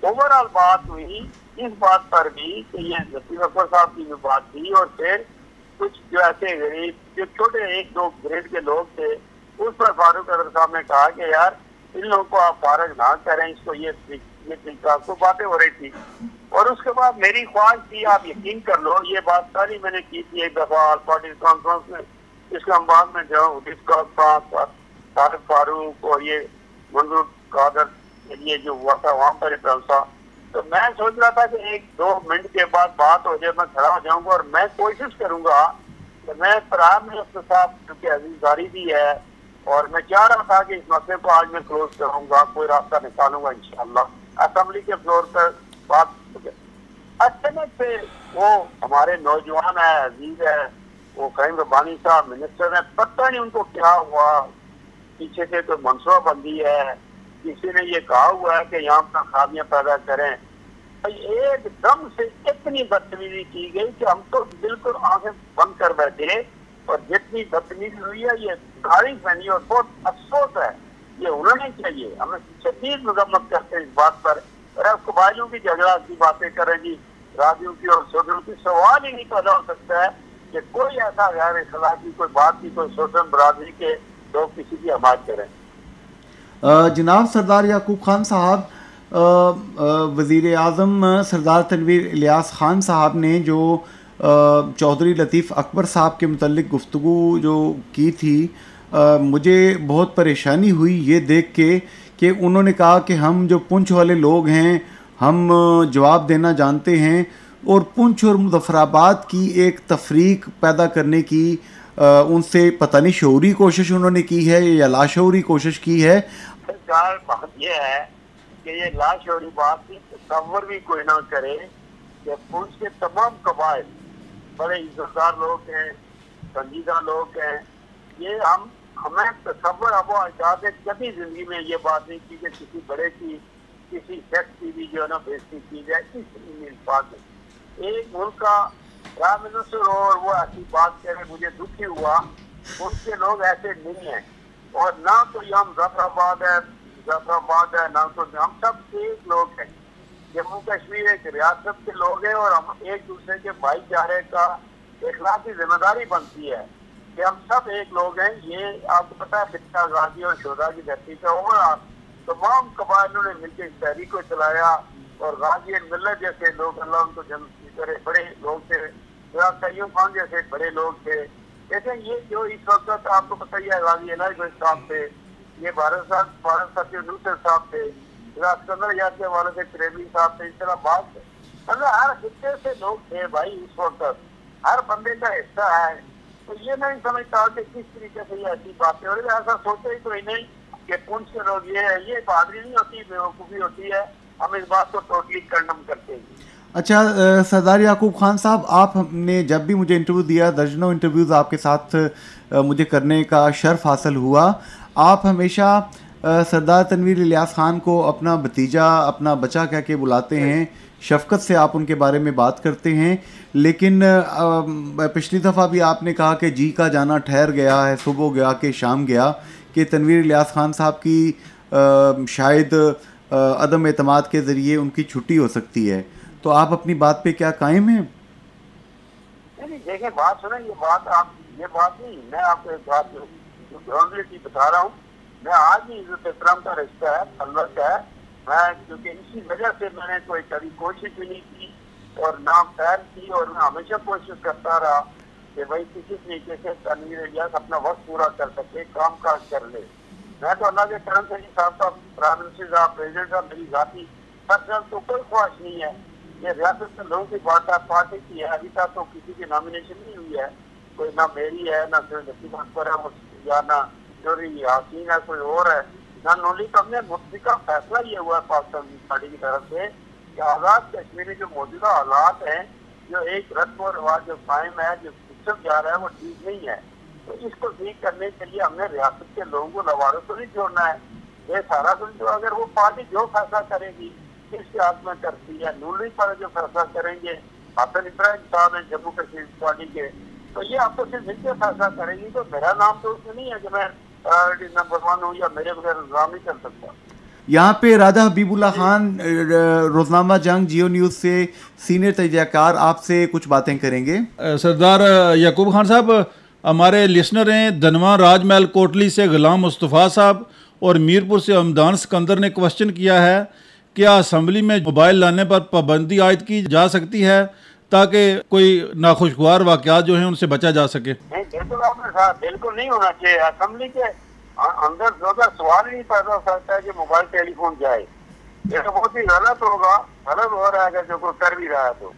ओवरऑल बात हुई इस बात पर भी कि ये लतीफ अकबर साहब की भी बात थी, और फिर कुछ जो ऐसे गरीब जो छोटे 1-2 ग्रेड के लोग थे उस पर फारूक अब्दुल साहब ने कहा कि यार इन लोगों को आप फारग ना करें, इसको ये तरीका को बातें हो रही थी। और उसके बाद मेरी ख्वाहिश थी, आप यकीन कर लो, ये बात सारी मैंने की थी एक दफा ऑल पार्टी कॉन्फ्रेंस में, इस्लामाबाद में जो तारिक फारूक और ये मंजूर कादर के लिए जो हुआ था वहाँ पर जलसा, तो मैं सोच रहा था कि 1-2 मिनट के बाद बात हो जाए, मैं खड़ा हो जाऊंगा और मैं कोशिश करूंगा कि मैं प्राइम मिनिस्टर साहब क्योंकि अजीजदारी भी है, और मैं चाह रहा था कि इस मसले को आज मैं क्लोज करूंगा, कोई रास्ता निकालूंगा इंशाल्लाह। असेंबली के फ्लोर पर बात अचानक से वो हमारे नौजवान है, अजीज है, वो फहीम रब्बानी साहब मिनिस्टर है, पता नहीं उनको क्या हुआ, पीछे से तो मनसूबाबंदी है, किसी ने ये कहा हुआ है कि यहाँ पर खामियां पैदा करें। एकदम से इतनी बदतमीजी की गई कि हम तो बिल्कुल आंखें बंद कर बैठे, और जितनी बदतमीजी हुई है ये तारीफ है नहीं, और बहुत अफसोस है, ये होना नहीं चाहिए। हमें शदीद मजम्मत करते हैं इस बात पर, और कबायलों की झगड़ा की बातें करेंगी, राजियों की और सोशल की, सवाल ही नहीं पैदा हो सकता है कि कोई ऐसा गैर इखलाकी कोई बात की कोई सोशल बरादरी के लोग किसी की हमायत करें। जनाब सरदार याकूब खान साहब, वज़ीर आज़म सरदार तनवीर इलियास खान साहब ने जो चौधरी लतीफ़ अकबर साहब के मुतल्लिक गुफ्तगू जो की थी, मुझे बहुत परेशानी हुई ये देख के कि उन्होंने कहा कि हम जो पुंछ वाले लोग हैं हम जवाब देना जानते हैं, और पुंछ और मुज़फ़्फ़राबाद की एक तफरीक पैदा करने की उनसे पता नहीं शऊरी कोशिश उन्होंने की है या लाशऊरी कोशिश की है। बात ये है कि ये लाशऊरी बात की तस्वर भी कोई ना करे कि पुंछ के तमाम कबाइल बड़े इज्जतदार लोग हैं, संजीदा लोग हैं, ये हमें तस्वर अब आजाद है, कभी जिंदगी में ये बात नहीं की कि किसी बड़े की किसी शख्स की भी जो है ना बेइज्जती की जाए। इस बात में एक मुल्क का प्राइम मिनिस्टर और वो ऐसी बात करे, मुझे दुखी हुआ। उनके लोग ऐसे नहीं है, और ना तो हम जफराबाद है ना तो हम सब एक लोग हैं। जम्मू कश्मीर एक रियासत के लोग हैं, और हम एक दूसरे के भाईचारे का इखलाकी जिम्मेदारी बनती है कि हम सब एक लोग हैं। ये आपको पता है बिट्टा गाजी और शोधा की धरती पे और तमाम कबायलों ने मिलकर इस तहरीक को चलाया, और गाजी मिल्लत जैसे लोग, अल्लाह उनको जन्नत करे, बड़े लोग थे, कईयों खान जैसे बड़े लोग थे। लेकिन ये जो इस वक्त आपको पता ही है, गाजी एनायत साहब थे, ये भारत साहब नूसर साहब थे, सिकंदर याद के वाले से करेबी साहब थे, इस तरह बात है। मतलब हर हिस्से से लोग थे भाई, इस वक्त हर बंदे का हिस्सा है। तो ये नहीं समझता कि किस तरीके से ये ऐसी बातें हो रही है। ऐसा सोचे ही कोई नहीं कि पुंछ के लोग ये बहादुरी नहीं होती, बेवकूफ़ी होती है। हम इस बात को टोटली कंडम करते हैं। अच्छा सरदार याकूब खान साहब, आपने जब भी मुझे इंटरव्यू दिया, दर्जनों इंटरव्यूज़ आपके साथ मुझे करने का शर्फ हासिल हुआ, आप हमेशा सरदार तनवीर इलियास खान को अपना भतीजा, अपना बच्चा कह के बुलाते हैं, शफ़क़त से आप उनके बारे में बात करते हैं। लेकिन पिछली दफ़ा भी आपने कहा कि जी का जाना ठहर गया है, सुबह गया कि शाम गया, कि तनवीर इलियास खान साहब की शायद अदम एतमाद के ज़रिए उनकी छुट्टी हो सकती है। तो आप अपनी बात पे क्या कायम हैं? नहीं देखिए, बात सुने, ये बात नहीं, मैं आपको एक बात की बता रहा हूँ। मैं आज भी इज्जत एहतराम का रिश्ता है, तल्लक है। मैं क्योंकि इसी वजह से मैंने कोई कभी कोशिश भी नहीं की और ना खैर की, और मैं हमेशा कोशिश करता रहा कि भाई किसी तरीके से तनवीर इलियास अपना वक्त पूरा कर सके, काम काज कर ले। मैं तो अल्लाह के करम से साहब का प्राइम मिनिस्टर साहब, प्रेसिडेंट साहब, मेरी जाती पर्सनल तो कोई ख्वाहिश नहीं है। ये रियासत के लोगों की पार्टी की है, अभी तक तो किसी की नॉमिनेशन नहीं हुई है, कोई ना मेरी है, ना लतीफ अकबर है, या ना चौधरी यासीन है, कोई और है, ना नोली। तो हमने मुतफिका फैसला ये हुआ है पाकिस्तान पार्टी की तरफ से कि आज़ाद कश्मीर में जो मौजूदा हालात हैं, जो एक रस्म और रिवाज जो कायम है, जो सिस्टम जा रहा है, वो ठीक नहीं है। तो इसको ठीक करने के लिए हमने रियासत के लोगों को लवारों को नहीं छोड़ना है। ये सारा कुछ तो अगर वो पार्टी जो फैसला करेगी किसके हाथ में करती है, नूली पर जो फैसला करेंगे, हसन इब्राहिम साहब है जम्मू कश्मीर पार्टी के, तो ये आपको सिर्फ मिलकर फैसला करेंगी। तो मेरा नाम तो उसमें नहीं है कि मैं नंबर 1 हूँ या मेरे बगैर इंतजाम नहीं कर सकता। यहाँ पे राजा हबीबुल्ला खान, रोजनामा जंग, जियो न्यूज़ से सीनियर तजज़ियाकार, आपसे कुछ बातें करेंगे। सरदार याकूब खान साहब, हमारे लिसनर हैं धनवा राजमहल कोटली से गुलाम मुस्तफ़ा साहब और मीरपुर से हमदान सिकंदर ने क्वेश्चन किया है, क्या असम्बली में मोबाइल लाने पर पाबंदी आयद की जा सकती है ताकि कोई नाखुशगवार वाक़यात जो हैं उनसे बचा जा सके? नहीं, बिल्कुल आपने कहा, बिल्कुल नहीं होना चाहिए। असम्बली के अंदर ज्यादा सवाल ही नहीं पैदा हो सकता है कि मोबाइल टेलीफोन जाए। ये तो बहुत ही गलत होगा, गलत हो रहा है जो कोई कर भी रहा है। तो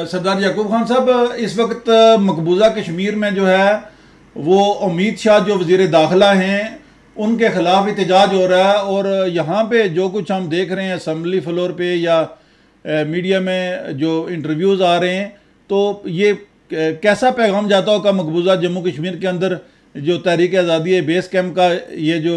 सरदार याकूब खान साहब, इस वक्त मकबूजा कश्मीर में जो है वो उम्मीद शाह जो वज़ीर दाखिला हैं उनके खिलाफ एहतजाज हो रहा है, और यहाँ पे जो कुछ हम देख रहे हैं असम्बली फ्लोर पे या मीडिया में जो इंटरव्यूज़ आ रहे हैं, तो ये कैसा पैगाम जाता होगा मकबूजा जम्मू कश्मीर के अंदर जो तहरीक आज़ादी बेस कैंप का ये जो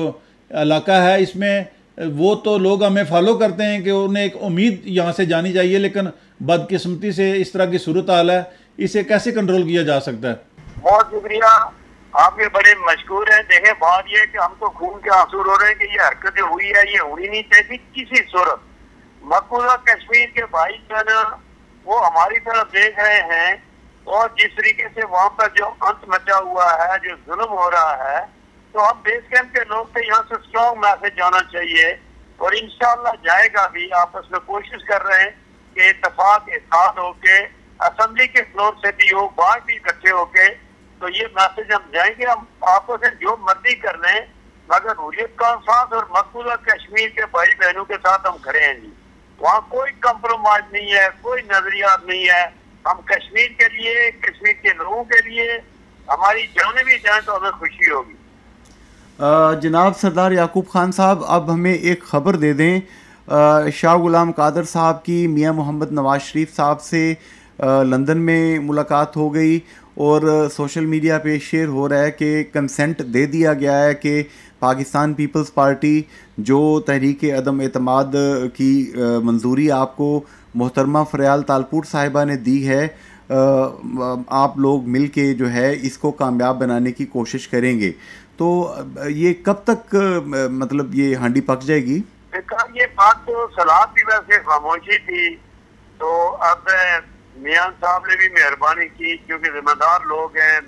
इलाका है, इसमें वो तो लोग हमें फॉलो करते हैं कि उन्हें एक उम्मीद यहाँ से जानी चाहिए, लेकिन बदकिस्मती से इस तरह की सूरत हाल है, इसे कैसे कंट्रोल किया जा सकता है? बहुत शुक्रिया, आपके बड़े मशहूर हैं। देखें, बात ये है कि हम तो खून के आंसू रो रहे हैं कि ये हरकत जो हुई है ये होनी नहीं चाहिए किसी सूरत। मकबूजा कश्मीर के भाई बहन वो हमारी तरफ देख रहे हैं, और जिस तरीके से वहाँ पर जो अंत मचा हुआ है, जो जुल्म हो रहा है, तो हम बेस कैंप के लोग से यहाँ से स्ट्रॉन्ग मैसेज जाना चाहिए, और इंशाल्लाह जाएगा भी। आपस में कोशिश कर रहे हैं कि इत्तेफाक के साथ होके असेंबली के फ्लोर से भी हो, बाहर भी इकट्ठे होके, तो ये मैसेज हम जाएंगे। हम आपस में जो मर्जी कर लें, मगर हुर्रियत कॉन्फ्रेंस और मकबूजा कश्मीर के भाई बहनों के साथ हम खड़े हैं जी। वहाँ कोई कंप्रोमाइज नहीं है, कोई नजरियात नहीं है। हम कश्मीर के लिए, कश्मीर के लोगों के लिए हमारी जाने भी जाए तो हमें खुशी होगी। जनाब सरदार याकूब खान साहब, अब हमें एक ख़बर दे दें। शाह गुलाम कादर साहब की मियां मोहम्मद नवाज शरीफ साहब से लंदन में मुलाकात हो गई, और सोशल मीडिया पे शेयर हो रहा है कि कंसेंट दे दिया गया है कि पाकिस्तान पीपल्स पार्टी जो तहरीक अदम एतमाद की मंजूरी आपको मोहतरमा फरियाल तालपुर साहिबा ने दी है, आप लोग मिल के जो है इसको कामयाब बनाने की कोशिश करेंगे। तो ये कब तक मतलब ये हांडी पक जाएगी? ये बात तो सलाह की वजह से खामोशी थी, तो अब मियां साहब ने भी मेहरबानी की, क्योंकि जिम्मेदार लोग हैं।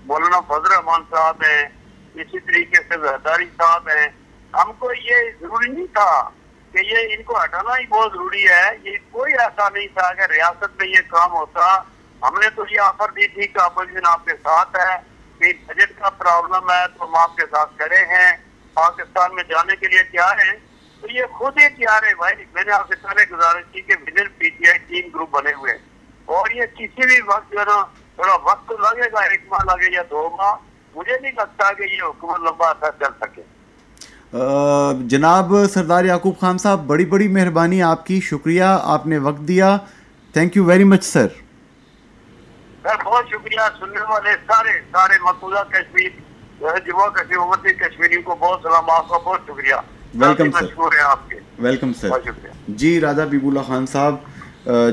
मौलाना फजल रहमान साहब हैं, इसी तरीके से जरदारी साहब हैं। हमको ये जरूरी नहीं था कि ये इनको हटाना ही बहुत जरूरी है। ये कोई ऐसा नहीं था कि रियासत में ये काम होता। हमने तो ये ऑफर दी थी कि अपोजिशन आपके साथ है, कि बजट का प्रॉब्लम है तो हम आपके साथ खड़े हैं, पाकिस्तान में जाने के लिए तैयार हैं। तो ये खुद ही तैयार है भाई। मैंने आपसे पहले गुजारिश की कि विद इन पीटीआई 3 ग्रुप बने हुए हैं, और ये किसी भी वक्त जो है ना, थोड़ा वक्त तो लगेगा, 1 माह लगे या 2 माह, मुझे नहीं लगता कि ये हुकूमत लंबा अर्सा चल सके। जनाब सरदार याकूब खान साहब, बड़ी बड़ी मेहरबानी आपकी, शुक्रिया आपने वक्त दिया। Thank you very much sir. बहुत शुक्रिया। सुनने वाले सारे मकबूजा कश्मीर, जम्मू कश्मीर उम्मती कश्मीरियों को बहुत सलाम, आपका बहुत शुक्रिया। Welcome sir. मशहूर है आपके। Welcome sir. बहुत शुक्रिया जी। राजा हबीबुल्ला खान साहब,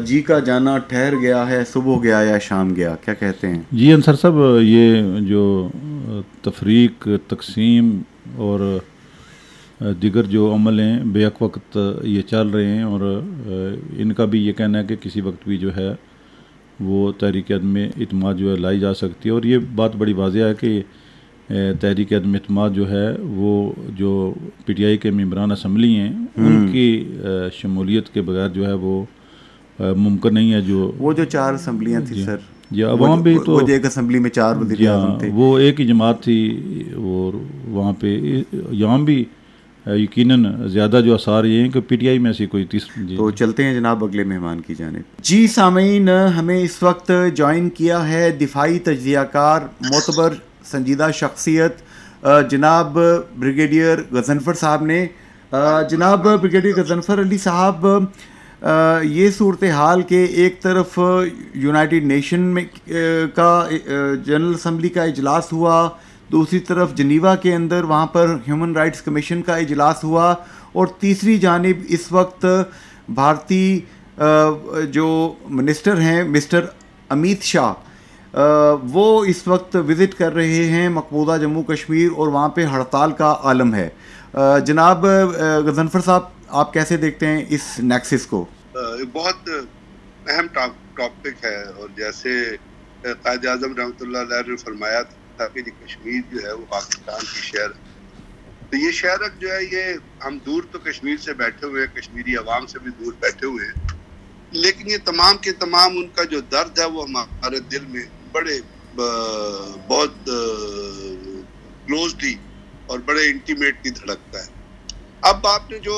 जी का जाना ठहर गया है, सुबह गया या शाम गया, क्या कहते हैं? जी अंसर साहब, ये जो तफरीक, तकसीम और दिगर जो अमल हैं बेहक वक्त ये चल रहे हैं, और इनका भी ये कहना है कि किसी वक्त भी जो है वो तहरीक अदम इत्माद जो है लाई जा सकती है। और ये बात बड़ी वाज़ेह है कि तहरीक अदम इत्माद जो है वो जो पीटीआई के मेंबरान असम्बली हैं उनकी शमूलियत के बगैर जो है वो मुमकिन नहीं है। वो जो 4 असम्बलियाँ थी सर, या वहाँ भी तो वो एक असम्बली में 4 वज़ीर आज़म थे, वो एक ही जमात थी, और वहाँ पे यहाँ भी यकीनन ज़्यादा जो आसार ये हैं कि पीटीआई में से कोई तीसरी। तो चलते हैं जनाब अगले मेहमान की जानिब। जी सामीन, हमें इस वक्त ज्वाइन किया है दिफाई तजज़ियाकार, मोतबर संजीदा शख्सियत जनाब ब्रिगेडियर गजनफर साहब ने। जनाब ब्रिगेडियर गजनफर अली साहब, ये सूरत हाल के एक तरफ यूनाइटेड नेशन में का जनरल असम्बली का इजलास हुआ, दूसरी तरफ जनीवा के अंदर वहाँ पर ह्यूमन राइट्स कमीशन का इजलास हुआ, और तीसरी जानिब इस वक्त भारतीय जो मिनिस्टर हैं मिस्टर अमित शाह, वो इस वक्त विज़िट कर रहे हैं मकबूजा जम्मू कश्मीर और वहाँ पे हड़ताल का आलम है। जनाब गजनफर साहब, आप कैसे देखते हैं इस नेक्सिस को? बहुत अहम टॉपिक है, और जैसे कायद आज़म रहमतुल्लाह अलैह ने फरमाया था कि कश्मीर जो है वो पाकिस्तान की शहर है। तो ये शहर जो है, ये हम दूर तो कश्मीर से बैठे हुए हैं, कश्मीरी अवाम से भी दूर बैठे हुए हैं, लेकिन ये तमाम के तमाम उनका जो दर्द है वो हमारे दिल में बड़े बहुत क्लोजली और बड़े इंटीमेटली धड़कता है। अब आपने जो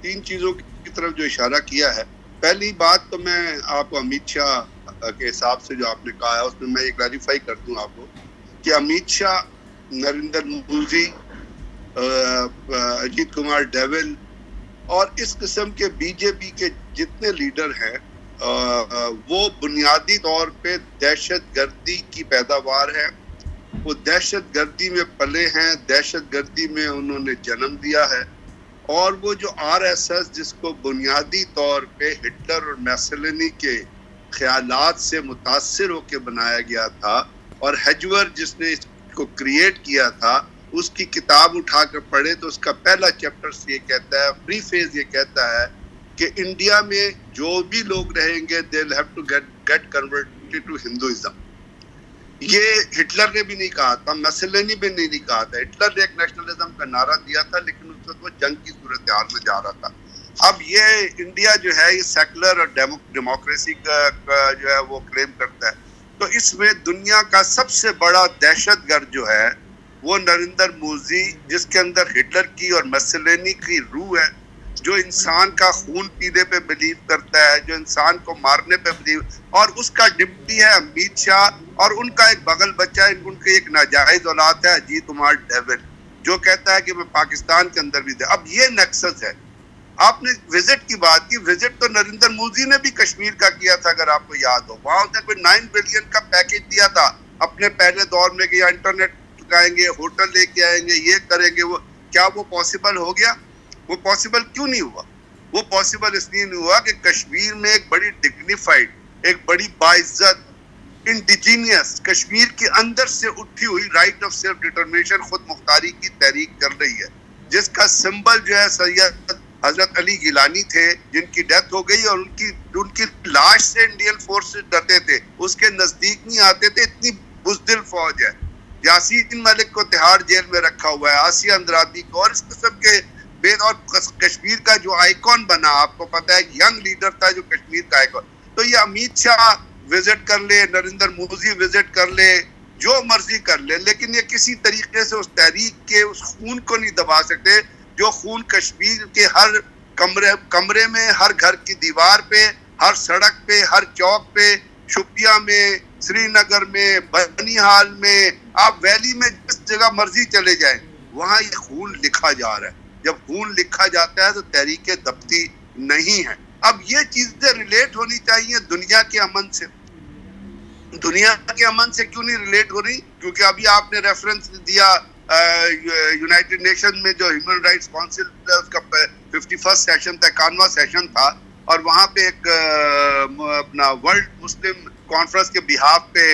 3 चीज़ों की तरफ जो इशारा किया है, पहली बात तो मैं आपको अमित शाह के हिसाब से जो आपने कहा है उसमें मैं ये क्लैरिफाई कर दूं आपको कि अमित शाह, नरेंद्र मोदी, अजीत कुमार डेविल और इस किस्म के बीजेपी के जितने लीडर हैं वो बुनियादी तौर पे दहशतगर्दी की पैदावार है। वो दहशतगर्दी में पले हैं, दहशतगर्दी में उन्होंने जन्म दिया है। और वो जो आरएसएस जिसको बुनियादी तौर पे हिटलर और मैसलिनी के ख्यालात से मुतासिर होकर बनाया गया था, और हेजवर जिसने इसको क्रिएट किया था, उसकी किताब उठाकर पढ़े तो उसका पहला चैप्टर ये कहता है, प्रीफेज ये कहता है कि इंडिया में जो भी लोग रहेंगे they will have to get converted to Hinduism. ये हिटलर ने भी नहीं कहा था, मैसलिनी भी नहीं कहा था। हिटलर ने एक नेशनलिज्म का नारा दिया था, लेकिन उस वक्त वो जंग की सूरत हाल में जा रहा था। अब ये इंडिया जो है ये सेकुलर और डेमोक्रेसी का जो है वो क्लेम करता है। तो इसमें दुनिया का सबसे बड़ा दहशतगर्द जो है वो नरेंद्र मोदी, जिसके अंदर हिटलर की और मैसलिनी की रूह है, जो इंसान का खून पीने पे बिलीव करता है, जो इंसान को मारने पे बिलीव, और उसका डिप्टी है अमित शाह, और उनका एक बगल बच्चा है, उनकी एक नाजायज औलाद है अजीत कुमार डेविल, जो कहता है कि मैं पाकिस्तान के अंदर भी अब ये नेक्सस है। आपने विजिट की बात की, विजिट तो नरेंद्र मोदी ने भी कश्मीर का किया था, अगर आपको याद हो। वहां उसने कोई 9 बिलियन का पैकेज दिया था अपने पहले दौर में कि यहाँ इंटरनेट लगाएंगे, होटल लेके आएंगे, ये करेंगे, वो क्या वो पॉसिबल हो गया? वो पॉसिबल क्यों नहीं हुआ? वो पॉसिबल इसलिए नहीं हुआ कि कश्मीर में एक बड़ी डिग्निफाइड, एक बड़ी बाइज्जत, इंडिजीनियस, कश्मीर के अंदर से उठी हुई राइट ऑफ सेल्फ डिटर्मिनेशन, खुद मुख्तारी की तहरीक चल रही है, जिसका सिंबल जो है सैयद हजरत अली गिलानी थे, जिनकी डेथ हो गई, और उनकी लाश से इंडियन फोर्सेस डरते थे, उसके नजदीक नहीं आते थे, इतनी बुज़दिल फौज है। यासीन मलिक को तिहाड़ जेल में रखा हुआ है, आसिया अंद्राबी को, और इस किस्म के और कश्मीर का जो आइकॉन बना, आपको पता है, यंग लीडर था जो कश्मीर का आइकॉन। तो ये अमित शाह विजिट कर ले, नरेंद्र मोदी विजिट कर ले, जो मर्जी कर ले, लेकिन ये किसी तरीके से उस तहरीक के उस खून को नहीं दबा सकते, जो खून कश्मीर के हर कमरे में, हर घर की दीवार पे, हर सड़क पे, हर चौक पे, शुपिया में, श्रीनगर में, बनिहाल में, आप वैली में जिस जगह मर्जी चले जाएं, वहां ये खून लिखा जा रहा है। जब खून लिखा जाता है तो तहरीके दबती नहीं है। अब ये चीजें रिलेट होनी चाहिए दुनिया के अमन से। दुनिया के अमन से क्यों नहीं रिलेट हो रही? क्योंकि अभी आपने रेफरेंस दिया यूनाइटेड नेशन में जो ह्यूमन राइट्स काउंसिल उसका 51st सेशन था, 51वां सेशन था, और वहां पे एक अपना वर्ल्ड मुस्लिम कॉन्फ्रेंस के बिहाफ पे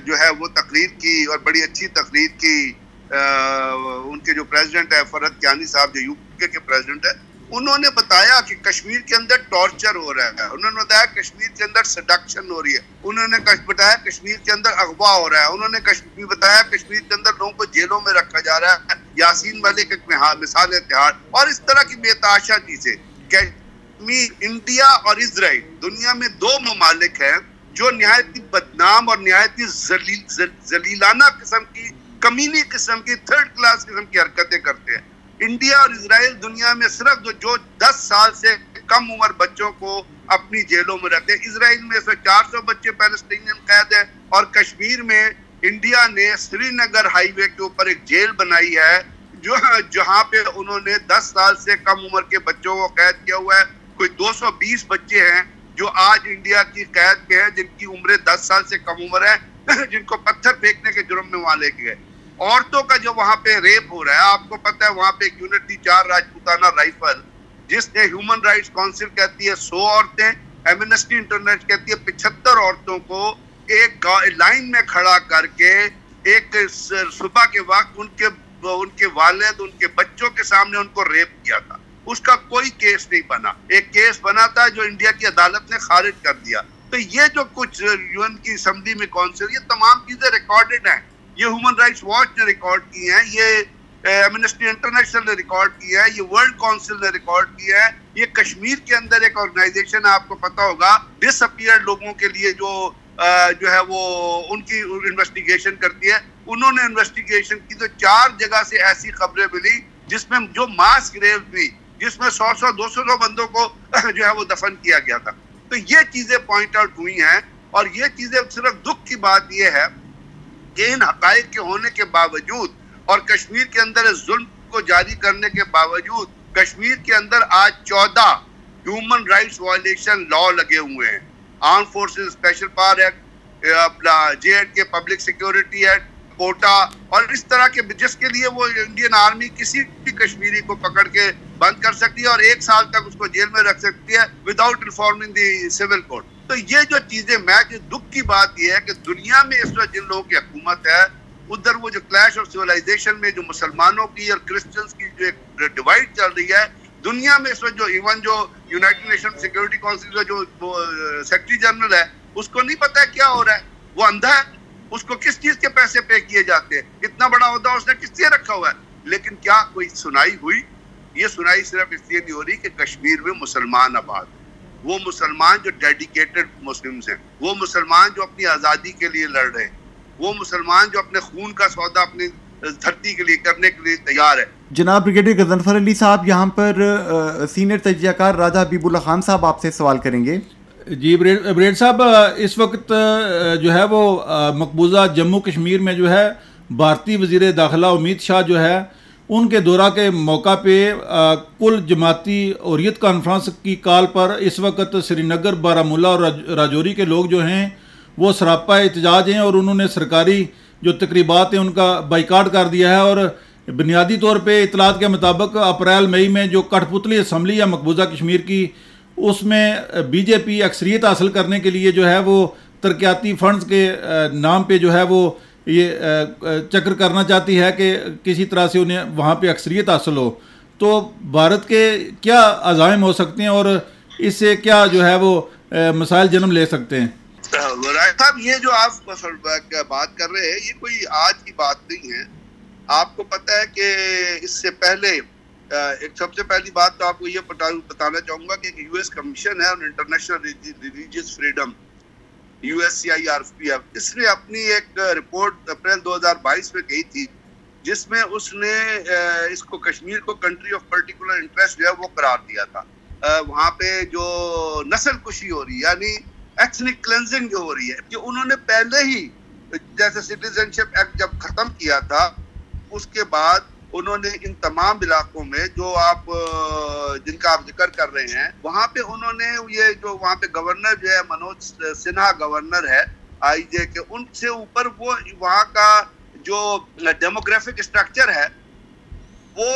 जो है वो तकरीर की, और बड़ी अच्छी तकरीर की। उनके जो प्रेसिडेंट है फरहद कियानी साहब, जो यूके के प्रेसिडेंट है, उन्होंने बताया कि कश्मीर के अंदर टॉर्चर हो रहा है, उन्होंने बताया कश्मीर के अंदर सडक्शन हो रही है, उन्होंने बताया कश्मीर के अंदर अगवा हो रहा है, उन्होंने बताया कश्मीर के अंदर लोगों को जेलों में रखा जा रहा है। यासीन मलिक एक मिसाल है तिहाड़, और इस तरह की बेताशा चीजें। कश्मीर, इंडिया और इजराइल दुनिया में 2 ममालिक हैं जो निहायत ही बदनाम और निहायत ही जलीलाना किस्म की, कमीनी किस्म की, थर्ड क्लास किस्म की हरकतें करते हैं। इंडिया और इजराइल दुनिया में सिर्फ जो 10 साल से कम उम्र बच्चों को अपनी जेलों में रखते हैं। इजराइल में से 400 बच्चे पैलेस्टीनियन कैद हैं, और कश्मीर में इंडिया ने श्रीनगर हाईवे के ऊपर एक जेल बनाई है जहां पे उन्होंने 10 साल से कम उम्र के बच्चों को कैद किया हुआ है। कोई 220 बच्चे हैं जो आज इंडिया की कैद पे हैं, जिनकी उम्र 10 साल से कम उम्र है, जिनको पत्थर फेंकने के जुर्म में वहां लेके गए। औरतों का जो वहां पे रेप हो रहा है, आपको पता है, वहां पे एक यूनिट थी 4 राजपूताना राइफल, जिसने ह्यूमन राइट्स काउंसिल कहती है 100 औरतें, एमनेस्टी इंटरनेशनल कहती है 75 औरतों को एक लाइन में खड़ा करके एक सुबह के वक्त उनके वालिद उनके बच्चों के सामने उनको रेप किया था। उसका कोई केस नहीं बना। एक केस बना था जो इंडिया की अदालत ने खारिज कर दिया। तो ये जो कुछ यूएन की असेंबली में काउंसिल, ये तमाम चीजें रिकॉर्डेड हैं। ये ह्यूमन राइट्स वॉच ने रिकॉर्ड की हैं, ये एमनेस्टी इंटरनेशनल ने रिकॉर्ड किया है, ये वर्ल्ड काउंसिल ने रिकॉर्ड किया है। ये कश्मीर के अंदर एक ऑर्गेनाइजेशन है, आपको पता होगा, डिसअपीयर्ड लोगों के लिए जो है वो उनकी इन्वेस्टिगेशन करती है। उन्होंने इन्वेस्टिगेशन की तो 4 जगह से ऐसी खबरें मिली जिसमें जो मास ग्रेव थी, जिसमें 100-200 बंदों को जो है वो दफन किया गया था। तो ये चीजें पॉइंट आउट हुई हैं और ये चीजें सिर्फ दुख की बात ये है कि इन हकाइक के होने के बावजूद और कश्मीर के अंदर जुल्म को जारी करने के बावजूद कश्मीर के अंदर आज 14 ह्यूमन राइट्स वायलेशन लॉ लगे हुए हैं। Arm forces special power act, अपना J&K public security act, Kota और इस तरह के, जिसके लिए वो इंडियन आर्मी किसी भी कश्मीरी को पकड़ के बंद कर सकती है और 1 साल तक उसको जेल में रख सकती है without informing the civil code. तो ये जो चीजें, मैं दुख की बात ये है कि दुनिया में इस वक्त जिन लोगों की हुकूमत है, उधर वो जो क्लैश ऑफ सिविलाइजेशन में जो मुसलमानों की और क्रिश्चियंस की जो एक डिवाइड चल रही है दुनिया में इस वक्त, जो इवन जो यूनाइटेड नेशन सिक्योरिटी काउंसिल का जो सेक्रेटरी जनरल है, उसको नहीं पता है क्या हो रहा है। वो अंधा है, उसको किस चीज के पैसे पे किए जाते हैं, इतना बड़ा ओहदा उसने किस लिए रखा हुआ है। लेकिन क्या कोई सुनाई हुई? ये सुनाई सिर्फ इसलिए नहीं हो रही कि कश्मीर में मुसलमान आबाद, वो मुसलमान जो डेडिकेटेड मुस्लिम्स हैं, वो मुसलमान जो अपनी आज़ादी के लिए लड़ रहे हैं, वो मुसलमान जो अपने खून का सौदा अपनी धरती के लिए करने के लिए तैयार है। जनाब ब्रिगेडियर गजनफर अली साहब, यहाँ पर सीनियर तजियाकार राजा हबीबुल्लाह खान साहब आपसे सवाल करेंगे। जी ब्रिगेडियर साहब, इस वक्त जो है वो मकबूजा जम्मू कश्मीर में जो है भारतीय वज़ीर दाखिला उम्मीद शाह जो है उनके दौरा के मौका पे कुल जमाती हुर्रियत कॉन्फ्रेंस की कॉल पर इस वक्त श्रीनगर, बारामूला और राजौरी के लोग जो हैं वो सरापा एहतजाज हैं और उन्होंने सरकारी जो तकरीबात हैं उनका बाइकाट कर दिया है। और बुनियादी तौर पे इतलात के मुताबिक अप्रैल मई में जो कठपुतली असम्बली है मकबूजा कश्मीर की, उसमें बीजेपी अक्सरियत हासिल करने के लिए जो है वो तरक्याती फंड्स के नाम पे जो है वो ये चक्र करना चाहती है कि किसी तरह से उन्हें वहाँ पे अक्सरियत हासिल हो। तो भारत के क्या अज़ाइम हो सकते हैं और इससे क्या जो है वो मसाइल जन्म ले सकते हैं? साहब, ये जो आप बात कर रहे हैं ये कोई आज की बात नहीं है। आपको पता है कि इससे पहले एक सबसे पहली बात तो आपको ये बताना चाहूंगा कि यूएस कमीशन है on international religious freedom, USCIRF, इसने अपनी एक रिपोर्ट अप्रैल 2022 में कही थी जिसमें उसने इसको कश्मीर को कंट्री ऑफ पर्टिकुलर इंटरेस्ट जो है वो करार दिया था। वहाँ पे जो नस्ल कुशी हो रही है यानी एथनिक क्लेंजिंग जो हो रही है, कि उन्होंने पहले ही जैसे सिटीजनशिप एक्ट जब खत्म किया था उसके बाद उन्होंने इन तमाम इलाकों में जो आप जिनका आप जिक्र कर रहे हैं वहाँ पे उन्होंने ये जो वहाँ पे गवर्नर जो है मनोज सिन्हा गवर्नर है IJ के, उनसे ऊपर वो वहाँ का जो डेमोग्राफिक स्ट्रक्चर है वो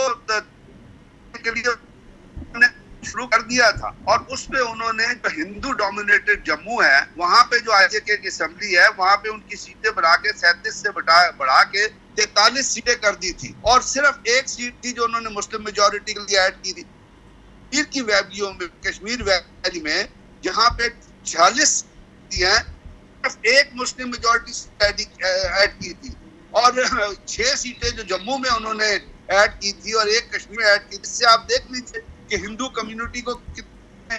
के लिए शुरू कर दिया था और उसपे उन्होंने जो हिंदू डोमिनेटेड जम्मू है वहाँ पे जो IJ की असेंबली है वहाँ पे उनकी सीटें बढ़ा के 37 से बढ़ा के 43 सीटें कर दी थी और सिर्फ एक सीट थी जो उन्होंने मुस्लिम मेजॉरिटी के लिए ऐड की थी। कश्मीर की वैलियों में, कश्मीर वैली में जहाँ पे 46 है सिर्फ एक मुस्लिम मेजॉरिटी ऐड की थी और 6 सीटें जो जम्मू में उन्होंने ऐड की थी और एक कश्मीर में ऐड की थी। इससे आप देख लीजिए कि हिंदू कम्युनिटी को कितने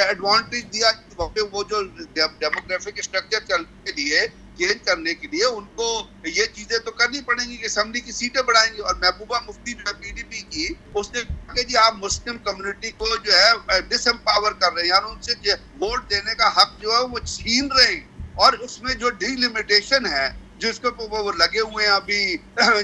एडवांटेज दिया। वो जो डेमोग्राफिक स्ट्रक्चर चलने के लिए चेंज करने के लिए उनको ये चीजें तो करनी पड़ेंगी कि असेंबली की सीटें बढ़ाएंगे। और महबूबा मुफ्ती जो है PDP की, उसने कहा कि जी आप मुस्लिम कम्युनिटी को जो है डिसएम्पावर कर रहे हैं, यानी उनसे वोट देने का हक जो है वो छीन रहे हैं। और उसमें जो डिलिमिटेशन है जिसको वो लगे हुए हैं अभी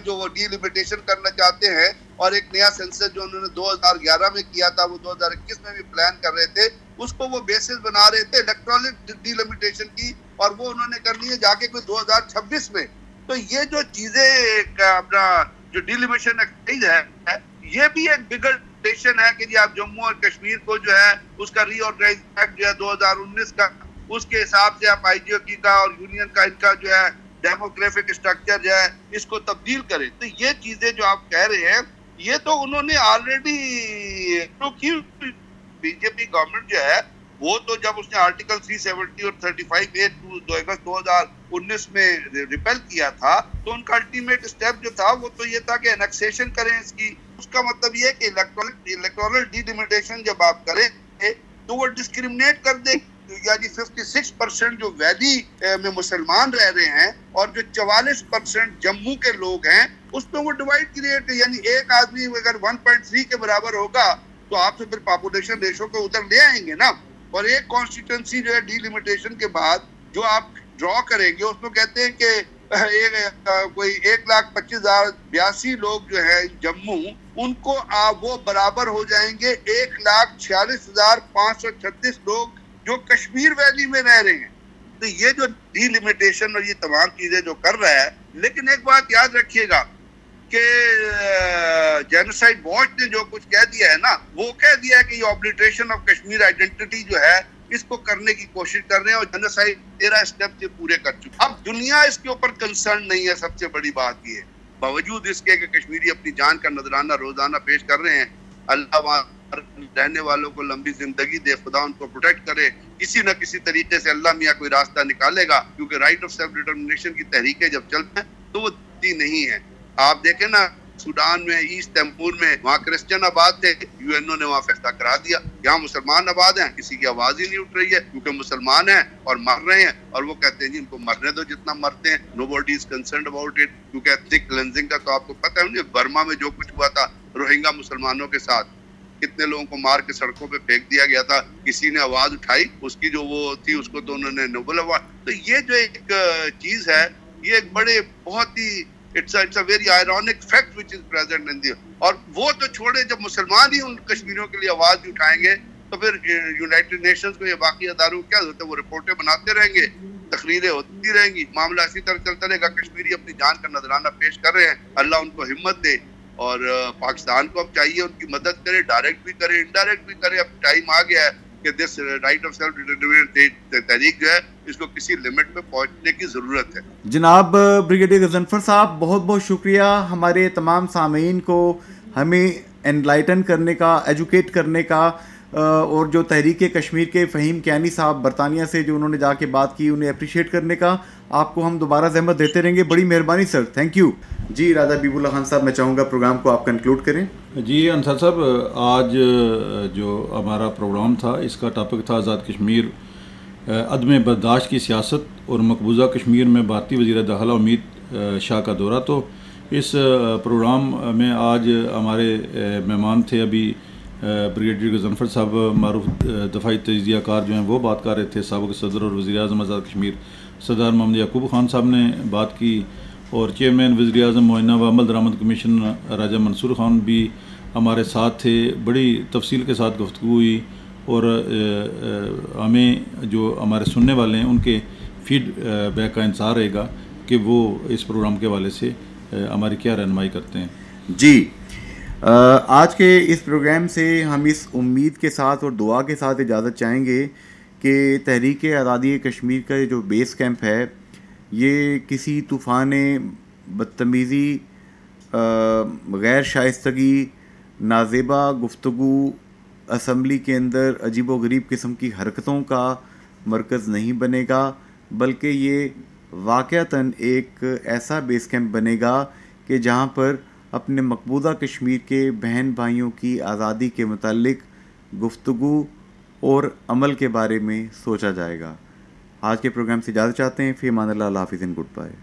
जो वो डिलिमिटेशन करना चाहते हैं और एक नया सेंसस जो उन्होंने 2011 में किया था वो 2021 में भी प्लान कर रहे थे, उसको वो बेसिस बना रहे थे इलेक्ट्रॉनिक डिलिमिटेशन की और वो उन्होंने कर ली है जाके कोई 2026 में। तो ये जो चीजें अपना जो डिलिमिटेशन एक्सचेंज है ये भी एक बिगर है कि जी आप जम्मू और कश्मीर को जो है उसका रीऑर्गेनाइज एक्ट जो है 2019 का उसके हिसाब से आप IGOT का और यूनियन का इनका जो है डेमोग्राफिक स्ट्रक्चर जो है इसको तब्दील करें। तो ये चीजें जो आप कह रहे हैं ये तो उन्होंने ऑलरेडी तो की। बीजेपी गवर्नमेंट जो है वो तो जब उसने आर्टिकल 370 और 35A 2 अगस्त 2019 में रिपेल किया था तो उनका अल्टीमेट स्टेप जो था वो तो ये था कि एनेक्सेशन करें इसकी। उसका मतलब ये कि इलेक्टोरल डिलिमिटेशन जब आप करें तो वो डिस्क्रिमिनेट कर दे, यानी 56% जो वैली में मुसलमान रह रहे हैं और जो 44% जम्मू के लोग हैं उसमें वो डिवाइड क्रिएट, यानी एक आदमी अगर 1.3 के बराबर होगा तो आप तो फिर पॉपुलेशन रेशो को उधर ले आएंगे ना। और एक कॉन्स्टिट्यूंसी जो है डिलिमिटेशन के बाद जो आप ड्रॉ करेंगे उसमें कहते हैं कि कोई 1,25,082 लोग जो है जम्मू उनको वो बराबर हो जाएंगे 1,46,536 लोग जो कश्मीर वैली में रह रहे हैं। तो ये जो डिलिमिटेशन और ये तमाम चीजें जो कर रहा है, लेकिन एक बात याद रखिएगा कि जेनोसाइड वॉच ने जो कुछ कह दिया है ना, वो कह दिया है कि ये ऑब्लिटरेशन ऑफ कश्मीर आइडेंटिटी जो है इसको करने की कोशिश कर रहे हैं और जेनोसाइड 13 स्टेप से पूरे कर चुके। अब दुनिया इसके ऊपर कंसर्न नहीं है, सबसे बड़ी बात ये है, बावजूद इसके कि कश्मीरी अपनी जान का नजराना रोजाना पेश कर रहे हैं। अल्लाह रहने वालों को लंबी जिंदगी दे, खुदा उनको प्रोटेक्ट करे, किसी न किसी तरीके से अल्लाह मियाँ कोई रास्ता निकालेगा, क्योंकि राइट ऑफ सेल्फ डिटर्मिनेशन की तहरीकें जब चलते हैं तो वो नहीं है। आप देखें ना सूडान में ईस्ट तैमूर में वहाँ क्रिश्चियन आबाद थे, यूएनओ ने वहाँ फैसला करा दिया, यहाँ मुसलमान आबाद हैं, किसी की आवाज ही नहीं उठ रही है क्योंकि मुसलमान हैं और मर रहे हैं और वो कहते हैं जी इनको मरने दो जितना मरते हैं, nobody is concerned about it. क्योंकि एथनिक क्लेंजिंग का तो आपको पता है मुझे, बर्मा में जो कुछ हुआ था रोहिंग्या मुसलमानों के साथ, कितने लोगों को मार के सड़कों पे फेंक दिया गया था, किसी ने आवाज उठाई, उसकी जो वो थी उसको तो उन्होंने नोबेल अवार्ड। तो ये जो एक चीज है ये एक बड़े बहुत ही it's a very ironic fact which is present in the. और वो तो छोड़े, जब मुसलमान ही उन कश्मीरियों के लिए आवाज नहीं उठाएंगे तो फिर यूनाइटेड नेशंस को या बाकी अदारों क्या होता है, वो रिपोर्टें बनाते रहेंगे, तकरीरें होती रहेंगी, मामला इसी तरह चलता रहेगा। कश्मीरी अपनी जान का नजराना पेश कर रहे हैं, अल्लाह उनको हिम्मत दे और पाकिस्तान को अब चाहिए उनकी मदद करे, डायरेक्ट भी करे इनडायरेक्ट भी करे। अब टाइम आ गया है कि this right of self determination तहरीक जो है इसको किसी लिमिट में पहुंचने की जरूरत है। जनाब ब्रिगेडियर गजनफर साहब, बहुत बहुत शुक्रिया हमारे तमाम सामीन को हमें एनलाइटन करने का, एजुकेट करने का, और जो तहरीक कश्मीर के फ़हीम कियानी साहब बरतानिया से जो उन्होंने जाके बात की उन्हें अप्रिशिएट करने का। आपको हम दोबारा ज़हमत देते रहेंगे, बड़ी मेहरबानी सर, थैंक यू। जी राजा बीबुल्ला खान साहब, मैं चाहूँगा प्रोग्राम को आप कंक्लूड करें। जी अंसार साहब, आज जो हमारा प्रोग्राम था इसका टॉपिक था आज़ाद कश्मीर, अदम बर्दाश्त की सियासत और मकबूजा कश्मीर में भारतीय वज़ीर दाखिला उम्मीद शाह का दौरा। तो इस प्रोग्राम में आज हमारे मेहमान थे अभी ब्रिगेडियर गजनफर साहब, मारूफ दफाई तजिया कार जो हैं वो बात कर रहे थे, साबिक़ सदर और वज़ीर आज़म आज़ाद कश्मीर सरदार मोहम्मद याकूब खान साहब ने बात की, और चेयरमैन वज़ीर आज़म मुआयना व अमल दरामद कमीशन राजा मंसूर खान भी हमारे साथ थे। बड़ी तफसील के साथ गुफ्तगू हुई और हमें जो हमारे सुनने वाले हैं उनके फीडबैक का इंतज़ार रहेगा कि वो इस प्रोग्राम के हवाले से हमारी क्या रहनुमाई करते हैं। जी आज के इस प्रोग्राम से हम इस उम्मीद के साथ और दुआ के साथ इजाज़त चाहेंगे कि तहरीक आज़ादी कश्मीर का जो बेस कैंप है ये किसी तूफ़ान बदतमीज़ी, गैर शाइस्तगी, नाजेबा गुफ्तगू, असम्बली के अंदर अजीबो गरीब किस्म की हरकतों का मरकज़ नहीं बनेगा, बल्कि ये वाक़अतन एक ऐसा बेस कैंप बनेगा कि जहाँ पर अपने मकबूजा कश्मीर के बहन भाइयों की आज़ादी के मुतालिक गुफ्तगू और अमल के बारे में सोचा जाएगा। आज के प्रोग्राम से इजाज़त चाहते हैं। फ़ी अमान अल्लाह, हाफ़िज़, गुड बाय।